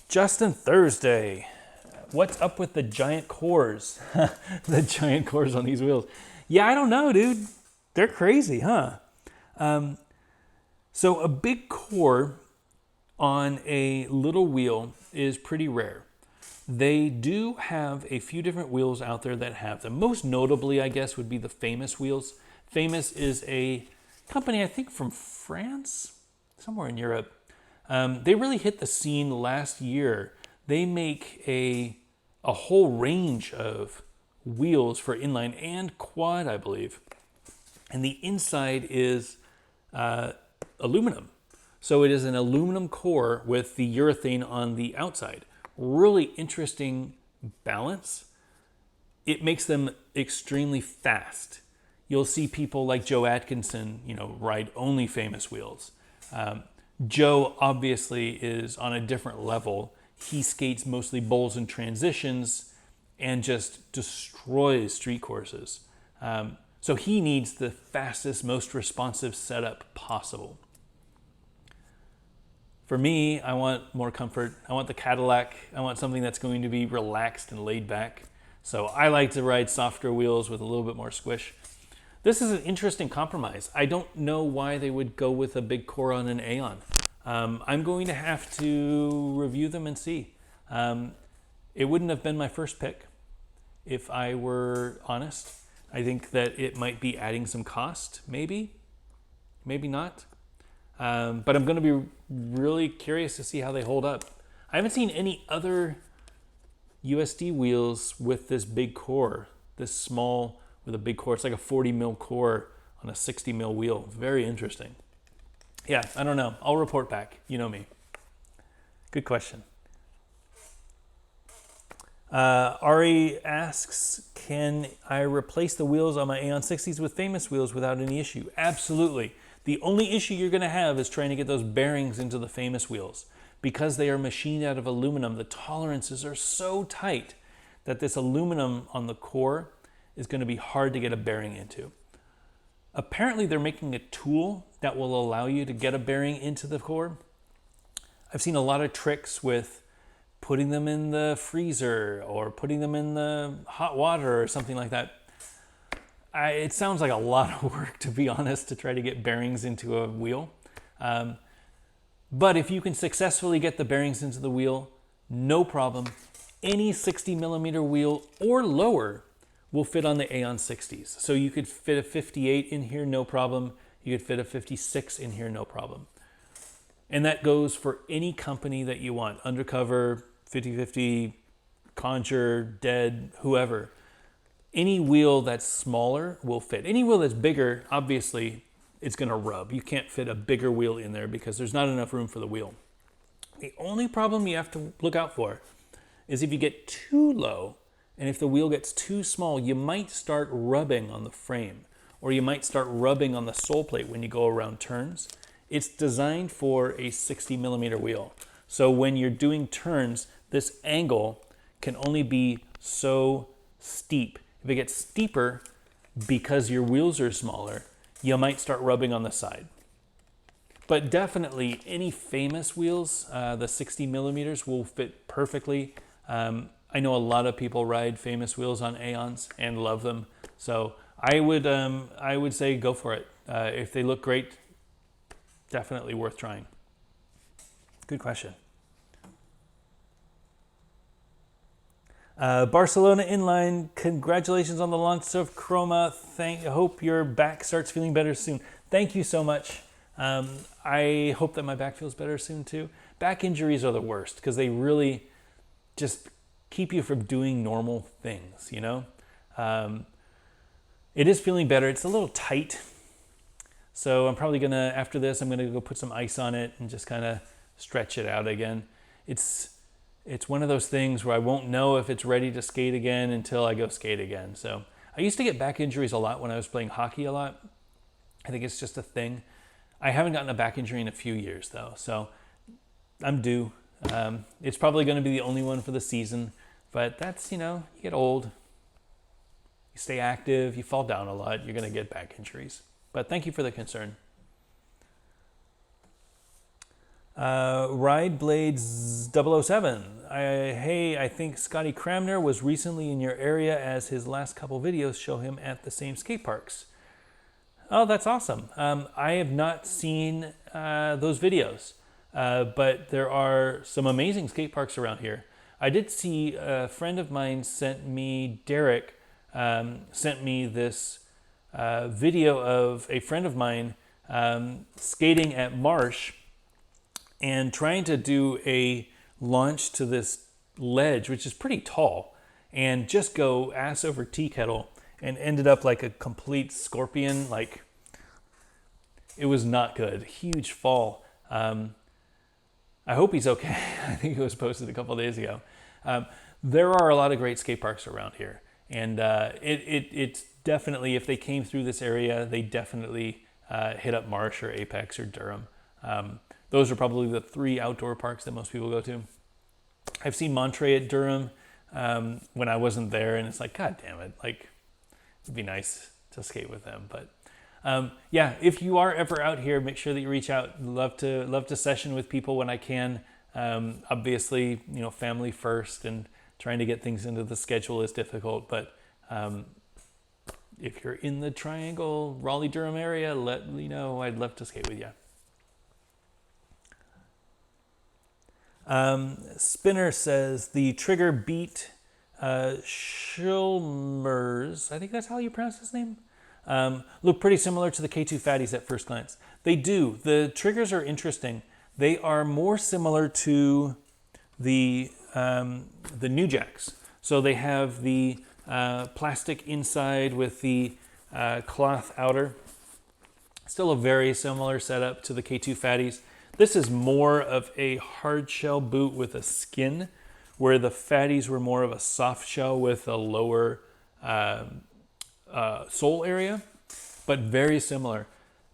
Justin Thursday, what's up with the giant cores? The giant cores on these wheels. Yeah, I don't know, dude. They're crazy, huh? So a big core on a little wheel is pretty rare. They do have a few different wheels out there that have them. Most notably, I guess, would be the Famous wheels. Famous is a company, I think, from France, somewhere in Europe. They really hit the scene last year. They make a whole range of wheels for inline and quad, I believe. And the inside is aluminum. So it is an aluminum core with the urethane on the outside. Really interesting balance. It makes them extremely fast. you'll see people like Joe Atkinson, ride only famous wheels. Joe obviously is on a different level. He skates mostly bowls and transitions and just destroys street courses. So he needs the fastest, most responsive setup possible. For me, I want more comfort. I want the Cadillac. I want something that's going to be relaxed and laid back. So I like to ride softer wheels with a little bit more squish. This is an interesting compromise. I don't know why they would go with a big core on an Aeon. I'm going to have to review them and see. It wouldn't have been my first pick if I were honest. I think that it might be adding some cost, maybe not. But I'm going to be really curious to see how they hold up. I haven't seen any other USD wheels with this big core, this small with a big core. It's like a 40 mil core on a 60 mil wheel. Very interesting. Yeah, I don't know. I'll report back. You know me. Good question. Ari asks, can I replace the wheels on my Aeon 60s with famous wheels without any issue? Absolutely. The only issue you're going to have is trying to get those bearings into the famous wheels. Because they are machined out of aluminum, the tolerances are so tight that this aluminum on the core is going to be hard to get a bearing into. Apparently they're making a tool that will allow you to get a bearing into the core. I've seen a lot of tricks with putting them in the freezer or putting them in the hot water or something like that. It sounds like a lot of work, to be honest, to try to get bearings into a wheel. But if you can successfully get the bearings into the wheel, no problem. Any 60 millimeter wheel or lower will fit on the Aeon 60s. So you could fit a 58 in here, no problem. You could fit a 56 in here, no problem. And that goes for any company that you want. Undercover, 50/50, Conjure, Dead, whoever. Any wheel that's smaller will fit. Any wheel that's bigger, obviously, it's going to rub. You can't fit a bigger wheel in there because there's not enough room for the wheel. The only problem you have to look out for is if you get too low and if the wheel gets too small, you might start rubbing on the frame or you might start rubbing on the sole plate when you go around turns. It's designed for a 60 millimeter wheel. So when you're doing turns, this angle can only be so steep. If it gets steeper because your wheels are smaller, you might start rubbing on the side. But definitely any famous wheels, the 60 millimeters will fit perfectly. I know a lot of people ride famous wheels on Aeons and love them. So I would say go for it. If they look great, definitely worth trying. Good question. Barcelona Inline, congratulations on the launch of Chroma. Hope your back starts feeling better soon. Thank you so much. I hope that my back feels better soon too. Back injuries are the worst because they really just keep you from doing normal things, you know? It is feeling better. It's a little tight. So I'm probably gonna, after this, I'm gonna go put some ice on it and just kind of stretch it out again. It's one of those things where I won't know if it's ready to skate again until I go skate again. So I used to get back injuries a lot when I was playing hockey a lot. I think it's just a thing. I haven't gotten a back injury in a few years though, so I'm due. It's probably going to be the only one for the season, but that's, you get old, you stay active, you fall down a lot, you're going to get back injuries. But thank you for the concern. Ride Blades 007. Hey, I think Scotty Cramner was recently in your area as his last couple videos show him at the same skate parks. Oh, that's awesome. I have not seen those videos, but there are some amazing skate parks around here. I did see a friend of mine Derek, sent me this video of a friend of mine skating at Marsh and trying to do a launch to this ledge, which is pretty tall, and just go ass over tea kettle, and ended up like a complete scorpion. Like, it was not good. Huge fall. I hope he's okay. I think it was posted a couple days ago. There are a lot of great skate parks around here, and it's definitely, if they came through this area, they definitely hit up Marsh or Apex or Durham. Those are probably the 3 outdoor parks that most people go to. I've seen Monterey at Durham when I wasn't there, and it's like, God damn it, like it'd be nice to skate with them. But yeah, if you are ever out here, make sure that you reach out. Love to session with people when I can. Obviously, you know, family first, and trying to get things into the schedule is difficult. But if you're in the Triangle, Raleigh-Durham area, let me know. I'd love to skate with you. Spinner says the trigger beat Schilmers, I think that's how you pronounce his name, look pretty similar to the K2 Fatties at first glance. They do. The triggers are interesting. They are more similar to the New Jacks. So they have the plastic inside with the cloth outer. Still a very similar setup to the K2 Fatties. This is more of a hard shell boot with a skin, where the Fatties were more of a soft shell with a lower sole area, but very similar.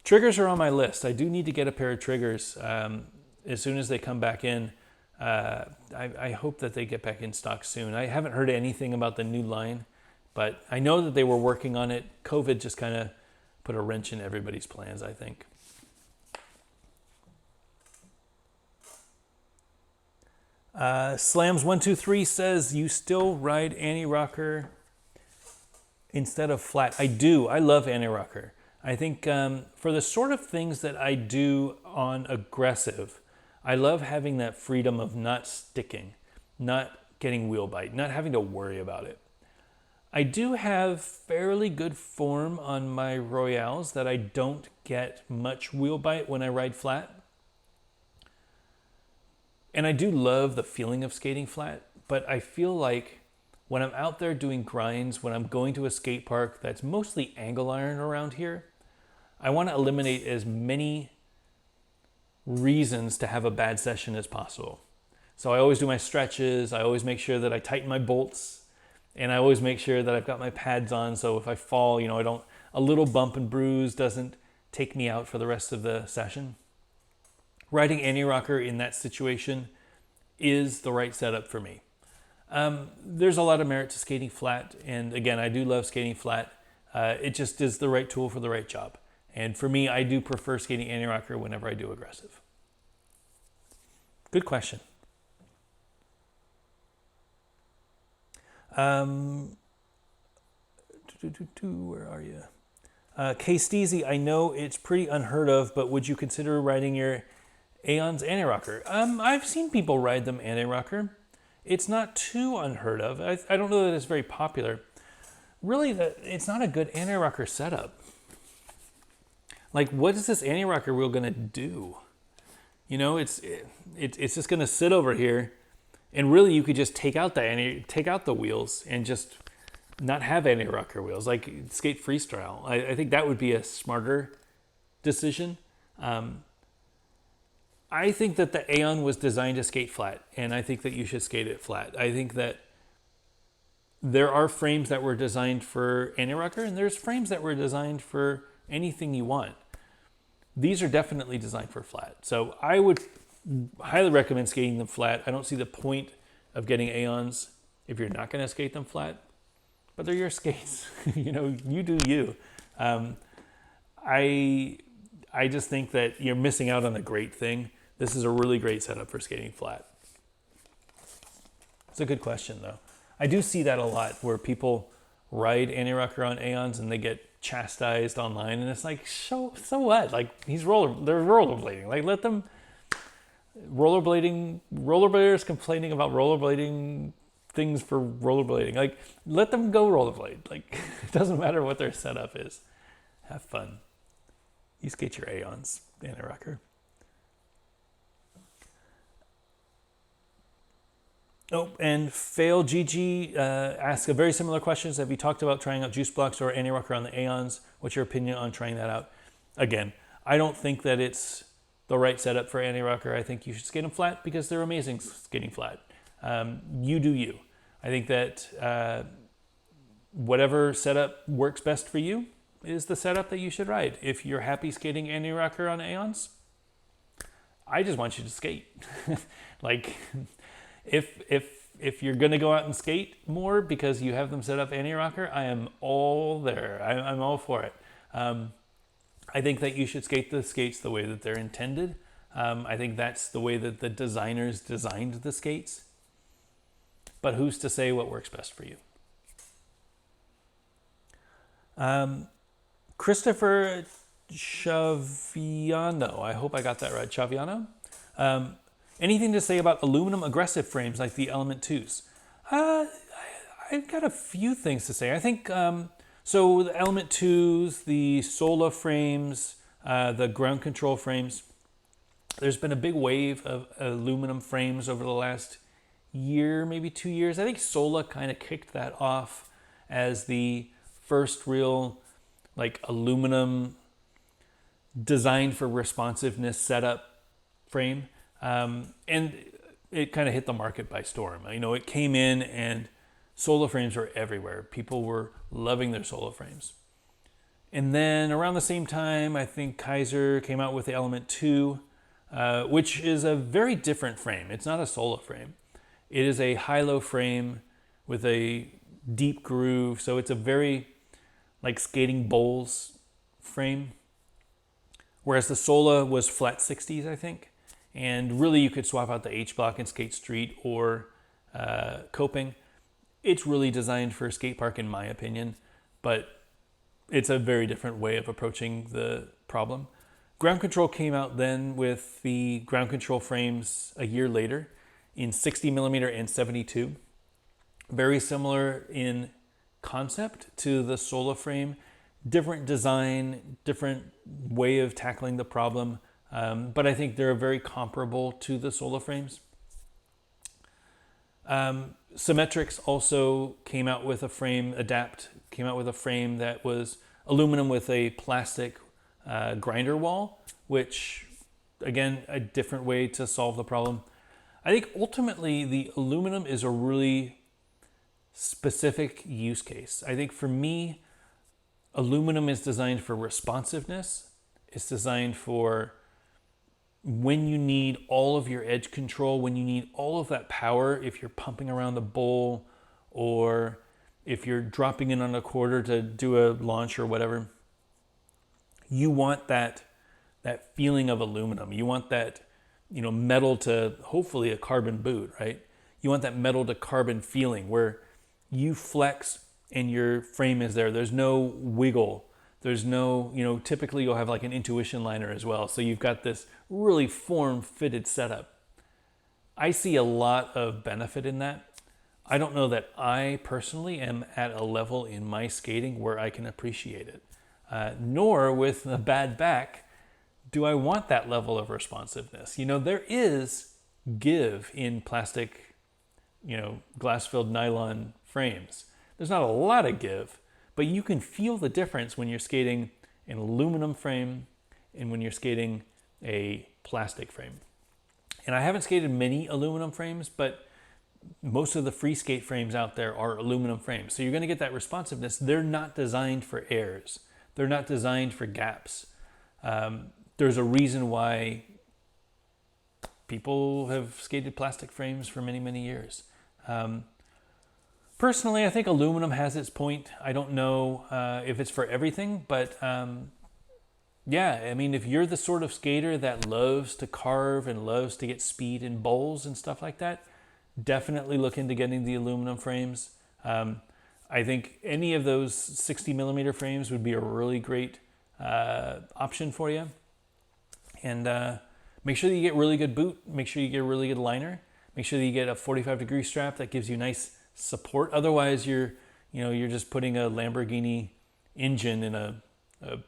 Triggers are on my list. I do need to get a pair of triggers as soon as they come back in. I hope that they get back in stock soon. I haven't heard anything about the new line, but I know that they were working on it. COVID just kind of put a wrench in everybody's plans, I think. Slams123 says, you still ride anti-rocker instead of flat? I do. I love anti-rocker. I think for the sort of things that I do on aggressive, I love having that freedom of not sticking, not getting wheel bite, not having to worry about it. I do have fairly good form on my Royales that I don't get much wheel bite when I ride flat. And I do love the feeling of skating flat, but I feel like when I'm out there doing grinds, when I'm going to a skate park that's mostly angle iron around here, I want to eliminate as many reasons to have a bad session as possible. So I always do my stretches, I always make sure that I tighten my bolts, and I always make sure that I've got my pads on, so if I fall, you know, a little bump and bruise doesn't take me out for the rest of the session. Riding anti-rocker in that situation is the right setup for me. There's a lot of merit to skating flat, and again, I do love skating flat. It just is the right tool for the right job. And for me, I do prefer skating anti-rocker whenever I do aggressive. Good question. Where are you? K. Steezy, I know it's pretty unheard of, but would you consider riding your Aeon's anti-rocker? I've seen people ride them anti-rocker. It's not too unheard of. I don't know that it's very popular. Really, it's not a good anti-rocker setup. Like, what is this anti-rocker wheel gonna do? You know, it's just gonna sit over here, and really you could just take out the wheels and just not have anti-rocker wheels, like skate freestyle. I think that would be a smarter decision. I think that the Aeon was designed to skate flat, and I think that you should skate it flat. I think that there are frames that were designed for anti-rocker, and there's frames that were designed for anything you want. These are definitely designed for flat. So I would highly recommend skating them flat. I don't see the point of getting Aeons if you're not going to skate them flat, but they're your skates. You know, you do you. I just think that you're missing out on a great thing. This is a really great setup for skating flat. It's a good question, though. I do see that a lot, where people ride anti-rocker on Aeons and they get chastised online, and it's like, so what? Like, they're rollerblading. Like, let them rollerbladers complaining about rollerblading things for rollerblading. Like, let them go rollerblade. Like, it doesn't matter what their setup is. Have fun. You skate your Aeons, anti-rocker. Oh, and Fail GG asks a very similar question. Have you talked about trying out juice blocks or anti-rocker on the Aeons? What's your opinion on trying that out? Again, I don't think that it's the right setup for anti-rocker. I think you should skate them flat because they're amazing skating flat. You do you. I think that whatever setup works best for you is the setup that you should ride. If you're happy skating anti-rocker on Aeons, I just want you to skate. Like, if you're gonna go out and skate more because you have them set up anti-rocker, I am all there. I'm all for it. I think that you should skate the skates the way that they're intended. I think that's the way that the designers designed the skates. But who's to say what works best for you? Christopher Chaviano, I hope I got that right, Chaviano. Anything to say about aluminum aggressive frames like the Element 2s? I've got a few things to say. I think, so the Element 2s, the Sola frames, the ground control frames, there's been a big wave of aluminum frames over the last year, maybe 2 years. I think Sola kind of kicked that off as the first real like aluminum designed for responsiveness setup frame. And it kind of hit the market by storm. You know, it came in and Sola frames were everywhere. People were loving their Sola frames. And then around the same time, I think Kaiser came out with the Element 2, which is a very different frame. It's not a Sola frame. It is a high-low frame with a deep groove. So it's a very like skating bowls frame. Whereas the Sola was flat 60s, I think. And really you could swap out the H-block and skate street or coping. It's really designed for a skate park in my opinion, but it's a very different way of approaching the problem. Ground control came out then with the ground control frames a year later in 60 millimeter and 72. Very similar in concept to the Sola frame. Different design, different way of tackling the problem. But I think they're very comparable to the Sola frames. Symmetrics also came out with a frame, came out with a frame that was aluminum with a plastic grinder wall, which, again, a different way to solve the problem. I think ultimately the aluminum is a really specific use case. I think for me, aluminum is designed for responsiveness. It's designed for when you need all of your edge control, when you need all of that power, if you're pumping around the bowl or if you're dropping in on a quarter to do a launch or whatever, you want that feeling of aluminum. You want that, you know, metal to hopefully a carbon boot, right? You want that metal to carbon feeling where you flex and your frame is there. There's no wiggle. There's no, you know, typically you'll have like an intuition liner as well. So you've got this really form-fitted setup. I see a lot of benefit in that. I don't know that I personally am at a level in my skating where I can appreciate it. Nor with a bad back do I want that level of responsiveness. You know, there is give in plastic, you know, glass-filled nylon frames. There's not a lot of give, but you can feel the difference when you're skating an aluminum frame and when you're skating a plastic frame. And I haven't skated many aluminum frames, but most of the free skate frames out there are aluminum frames. So you're going to get that responsiveness. They're not designed for airs. They're not designed for gaps. There's a reason why people have skated plastic frames for many, many years. Personally, I think aluminum has its point. I don't know if it's for everything, but yeah, I mean, if you're the sort of skater that loves to carve and loves to get speed in bowls and stuff like that, definitely look into getting the aluminum frames. I think any of those 60 millimeter frames would be a really great option for you. And make sure that you get really good boot. Make sure you get a really good liner. Make sure that you get a 45-degree strap that gives you nice support. Otherwise, you're just putting a Lamborghini engine in a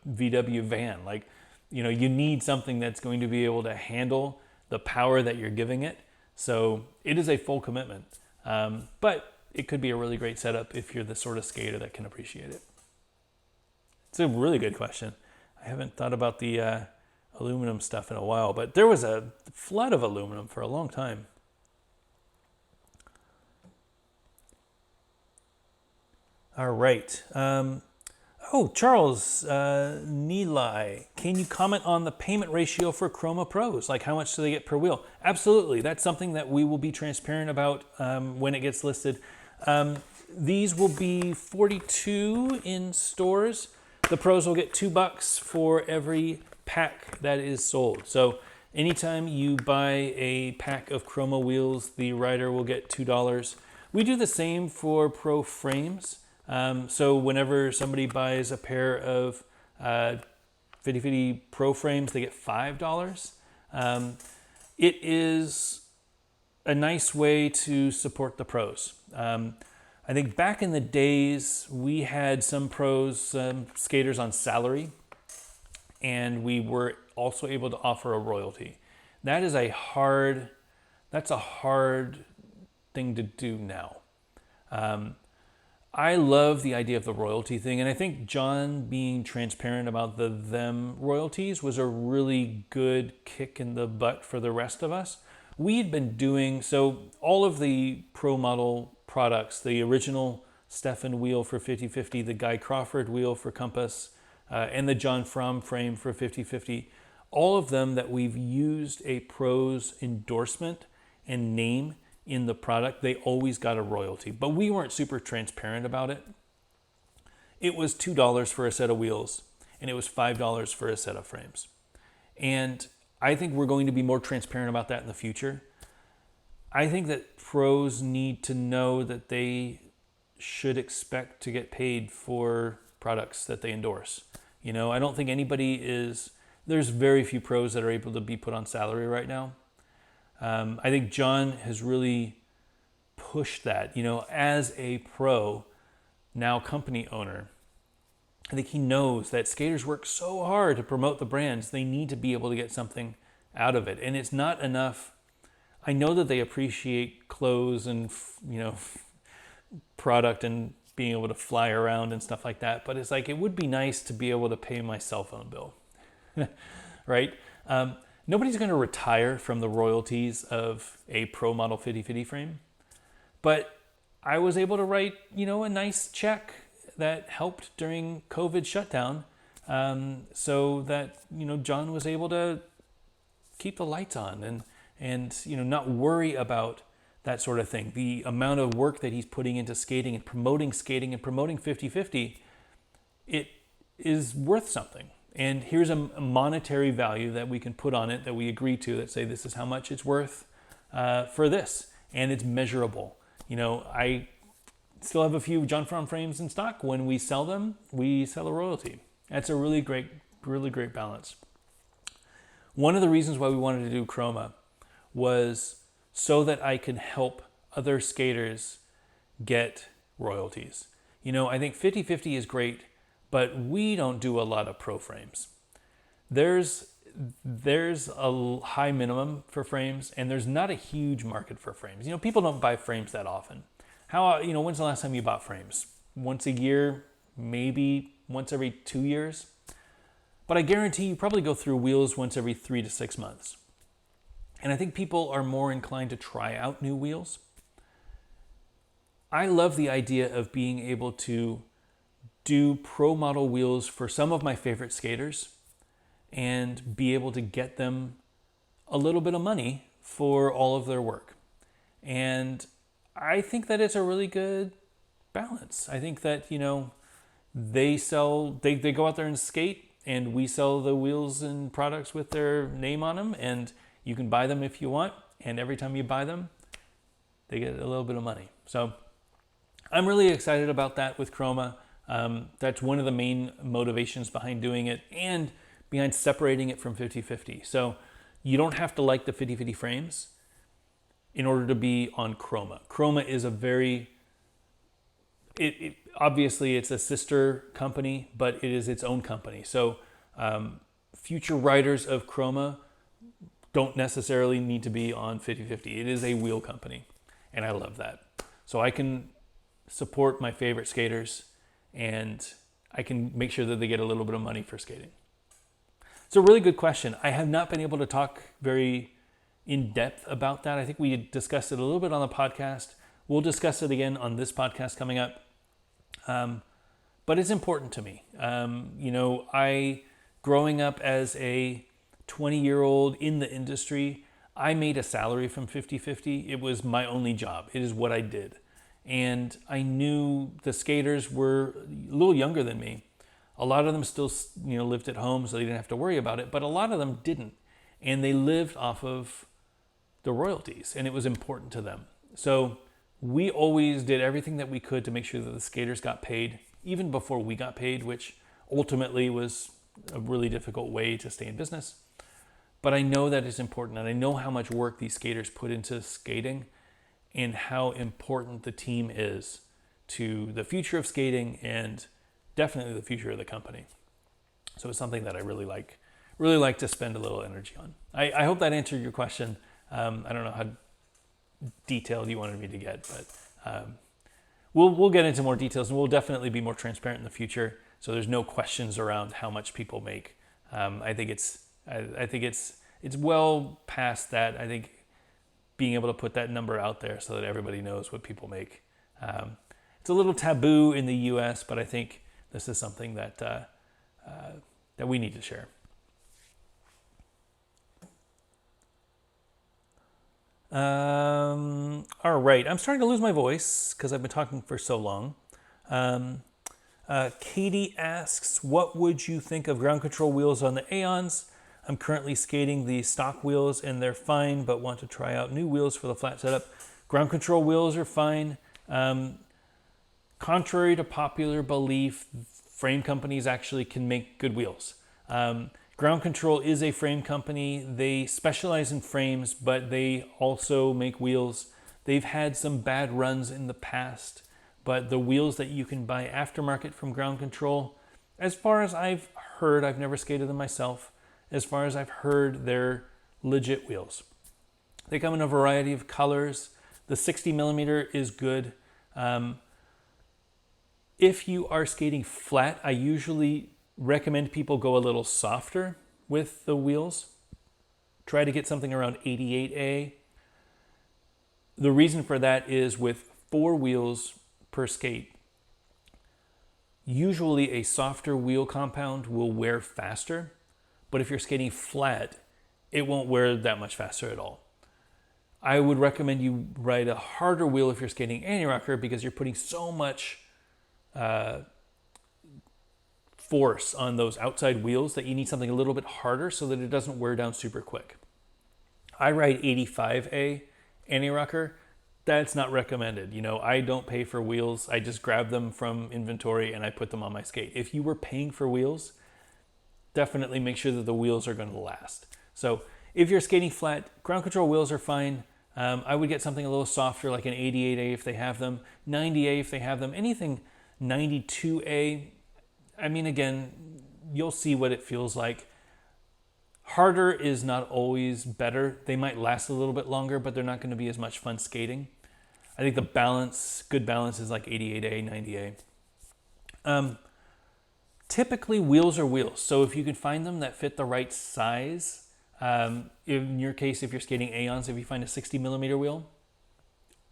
VW van. Like, you know, you need something that's going to be able to handle the power that you're giving it. So it is a full commitment. But it could be a really great setup if you're the sort of skater that can appreciate it. It's a really good question. I haven't thought about the aluminum stuff in a while, but there was a flood of aluminum for a long time. All right. Charles Nilai, can you comment on the payment ratio for Chroma Pros? Like how much do they get per wheel? Absolutely. That's something that we will be transparent about when it gets listed. These will be $42 in stores. The Pros will get $2 for every pack that is sold. So anytime you buy a pack of Chroma wheels, the rider will get $2. We do the same for Pro frames. So whenever somebody buys a pair of 50/50 Pro frames, they get $5. It is a nice way to support the pros. I think back in the days, we had some pros, skaters on salary, and we were also able to offer a royalty. That's a hard thing to do now. I love the idea of the royalty thing, and I think John being transparent about them royalties was a really good kick in the butt for the rest of us. We'd been doing, so all of the Pro model products, the original Stefan wheel for 50/50, the Guy Crawford wheel for Compass, and the John Fromm frame for 50/50, all of them that we've used a Pro's endorsement and name in the product, they always got a royalty. But we weren't super transparent about it. It was $2 for a set of wheels, and it was $5 for a set of frames. And I think we're going to be more transparent about that in the future. I think that pros need to know that they should expect to get paid for products that they endorse. You know, I don't think there's very few pros that are able to be put on salary right now. I think John has really pushed that, as a pro, now company owner. I think he knows that skaters work so hard to promote the brands, they need to be able to get something out of it. And it's not enough. I know that they appreciate clothes and, product and being able to fly around and stuff like that. But it's like, it would be nice to be able to pay my cell phone bill, right? Nobody's going to retire from the royalties of a Pro Model 50/50 frame, but I was able to write, a nice check that helped during COVID shutdown, so that John was able to keep the lights on and not worry about that sort of thing. The amount of work that he's putting into skating and promoting 50/50, it is worth something. And here's a monetary value that we can put on it that we agree to that say this is how much it's worth for this. And it's measurable. I still have a few John Fromm frames in stock. When we sell them, we sell a royalty. That's a really great balance. One of the reasons why we wanted to do Chroma was so that I can help other skaters get royalties. I think 50/50 is great, but we don't do a lot of pro frames. There's a high minimum for frames, and there's not a huge market for frames. People don't buy frames that often. When's the last time you bought frames? Once a year, maybe once every 2 years. But I guarantee you probably go through wheels once every 3 to 6 months. And I think people are more inclined to try out new wheels. I love the idea of being able to do pro model wheels for some of my favorite skaters and be able to get them a little bit of money for all of their work. And I think that it's a really good balance. I think that, they go out there and skate, and we sell the wheels and products with their name on them, and you can buy them if you want. And every time you buy them, they get a little bit of money. So I'm really excited about that with Chroma. That's one of the main motivations behind doing it and behind separating it from 50/50. So you don't have to like the 50/50 frames in order to be on Chroma. Chroma is obviously it's a sister company, but it is its own company. So future writers of Chroma don't necessarily need to be on 50/50. It is a wheel company, and I love that. So I can support my favorite skaters, and I can make sure that they get a little bit of money for skating. It's a really good question. I have not been able to talk very in depth about that. I think we discussed it a little bit on the podcast. We'll discuss it again on this podcast coming up. But it's important to me. Growing up as a 20-year-old in the industry, I made a salary from 50/50. It was my only job. It is what I did. And I knew the skaters were a little younger than me. A lot of them still, lived at home, so they didn't have to worry about it. But a lot of them didn't. And they lived off of the royalties, and it was important to them. So we always did everything that we could to make sure that the skaters got paid, even before we got paid, which ultimately was a really difficult way to stay in business. But I know that it's important, and I know how much work these skaters put into skating and how important the team is to the future of skating and definitely the future of the company. So it's something that I really like to spend a little energy on. I hope that answered your question. I don't know how detailed you wanted me to get, but we'll get into more details, and we'll definitely be more transparent in the future. So there's no questions around how much people make. I think it's well past that. I think being able to put that number out there so that everybody knows what people make. It's a little taboo in the U.S., but I think this is something that that we need to share. All right, I'm starting to lose my voice because I've been talking for so long. Katie asks, what would you think of ground control wheels on the Aeons? I'm currently skating the stock wheels and they're fine, but want to try out new wheels for the flat setup. Ground control wheels are fine. Contrary to popular belief, frame companies actually can make good wheels. Ground Control is a frame company. They specialize in frames, but they also make wheels. They've had some bad runs in the past, but the wheels that you can buy aftermarket from Ground Control, as far as I've heard, I've never skated them myself, as far as I've heard, they're legit wheels. They come in a variety of colors. The 60 millimeter is good. If you are skating flat, I usually recommend people go a little softer with the wheels. Try to get something around 88A. The reason for that is with 4 wheels per skate, usually a softer wheel compound will wear faster, but if you're skating flat, it won't wear that much faster at all. I would recommend you ride a harder wheel if you're skating anti-rocker because you're putting so much force on those outside wheels that you need something a little bit harder so that it doesn't wear down super quick. I ride 85A anti-rocker. That's not recommended. I don't pay for wheels. I just grab them from inventory and I put them on my skate. If you were paying for wheels, definitely make sure that the wheels are going to last. So if you're skating flat, ground control wheels are fine. I would get something a little softer like an 88A if they have them, 90A if they have them, anything 92A. I mean, again, you'll see what it feels like. Harder is not always better. They might last a little bit longer, but they're not going to be as much fun skating. I think good balance is like 88A, 90A. Typically, wheels are wheels. So if you can find them that fit the right size, in your case, if you're skating Aeons, if you find a 60 millimeter wheel,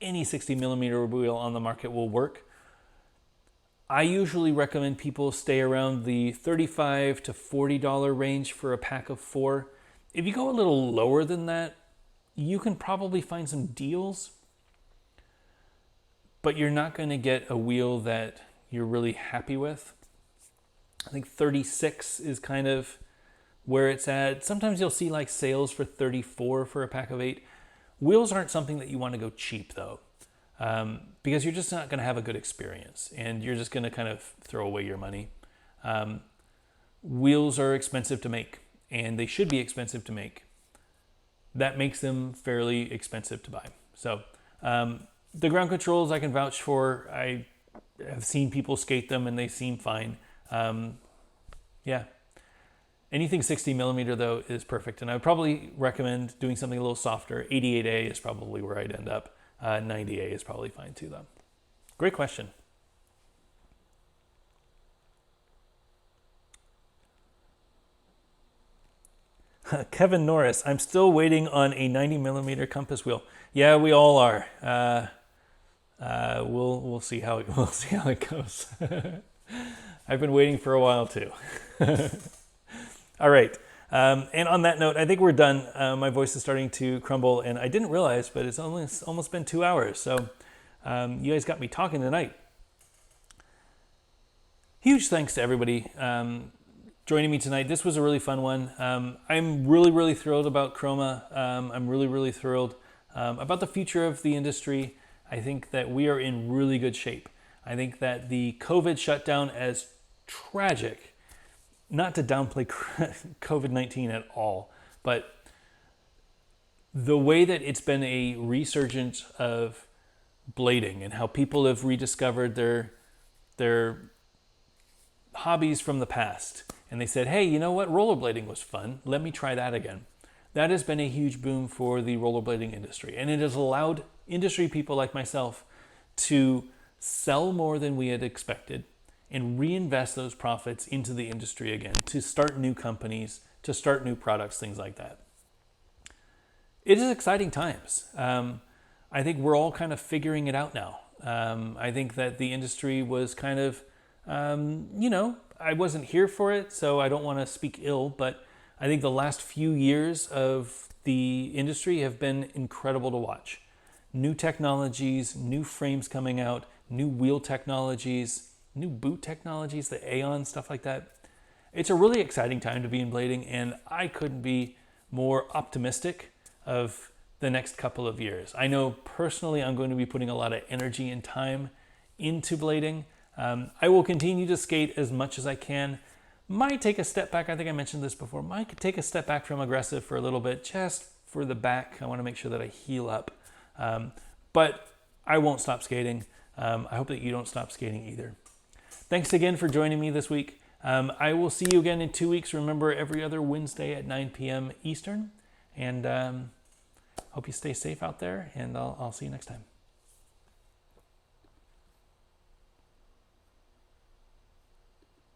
any 60 millimeter wheel on the market will work. I usually recommend people stay around the $35 to $40 range for a pack of 4. If you go a little lower than that, you can probably find some deals, but you're not going to get a wheel that you're really happy with. I think 36 is kind of where it's at. Sometimes you'll see like sales for 34 for a pack of 8. Wheels aren't something that you want to go cheap though. Because you're just not going to have a good experience and you're just going to kind of throw away your money. Wheels are expensive to make and they should be expensive to make. That makes them fairly expensive to buy. So the ground controls I can vouch for. I have seen people skate them and they seem fine. Yeah. Anything 60 millimeter though is perfect. And I would probably recommend doing something a little softer. 88A is probably where I'd end up. 90A is probably fine too, though. Great question. Kevin Norris, I'm still waiting on a 90 millimeter compass wheel. Yeah, we all are. We'll see how we'll see how it goes. I've been waiting for a while too. All right. And on that note, I think we're done. My voice is starting to crumble, and I didn't realize, but it's almost been 2 hours. So you guys got me talking tonight. Huge thanks to everybody joining me tonight. This was a really fun one. I'm really thrilled about Chroma. I'm really thrilled about the future of the industry. I think that we are in really good shape. I think that the COVID shutdown, as tragic, not to downplay COVID-19 at all, but the way that it's been a resurgence of blading and how people have rediscovered their hobbies from the past. And they said, hey, you know what? Rollerblading was fun. Let me try that again. That has been a huge boom for the rollerblading industry. And it has allowed industry people like myself to sell more than we had expected and reinvest those profits into the industry again, to start new companies, to start new products, things like that. It is exciting times. I think we're all kind of figuring it out now. I think that the industry was kind of, I wasn't here for it, so I don't want to speak ill, but I think the last few years of the industry have been incredible to watch. New technologies, new frames coming out, new wheel technologies, new boot technologies, the Aeon, stuff like that. It's a really exciting time to be in blading, and I couldn't be more optimistic of the next couple of years. I know personally I'm going to be putting a lot of energy and time into blading. I will continue to skate as much as I can. Might take a step back. I think I mentioned this before. Might take a step back from aggressive for a little bit, just for the back. I want to make sure that I heal up. But I won't stop skating. I hope that you don't stop skating either. Thanks again for joining me this week. I will see you again in 2 weeks. Remember, every other Wednesday at 9 p.m. Eastern. And hope you stay safe out there, and I'll see you next time.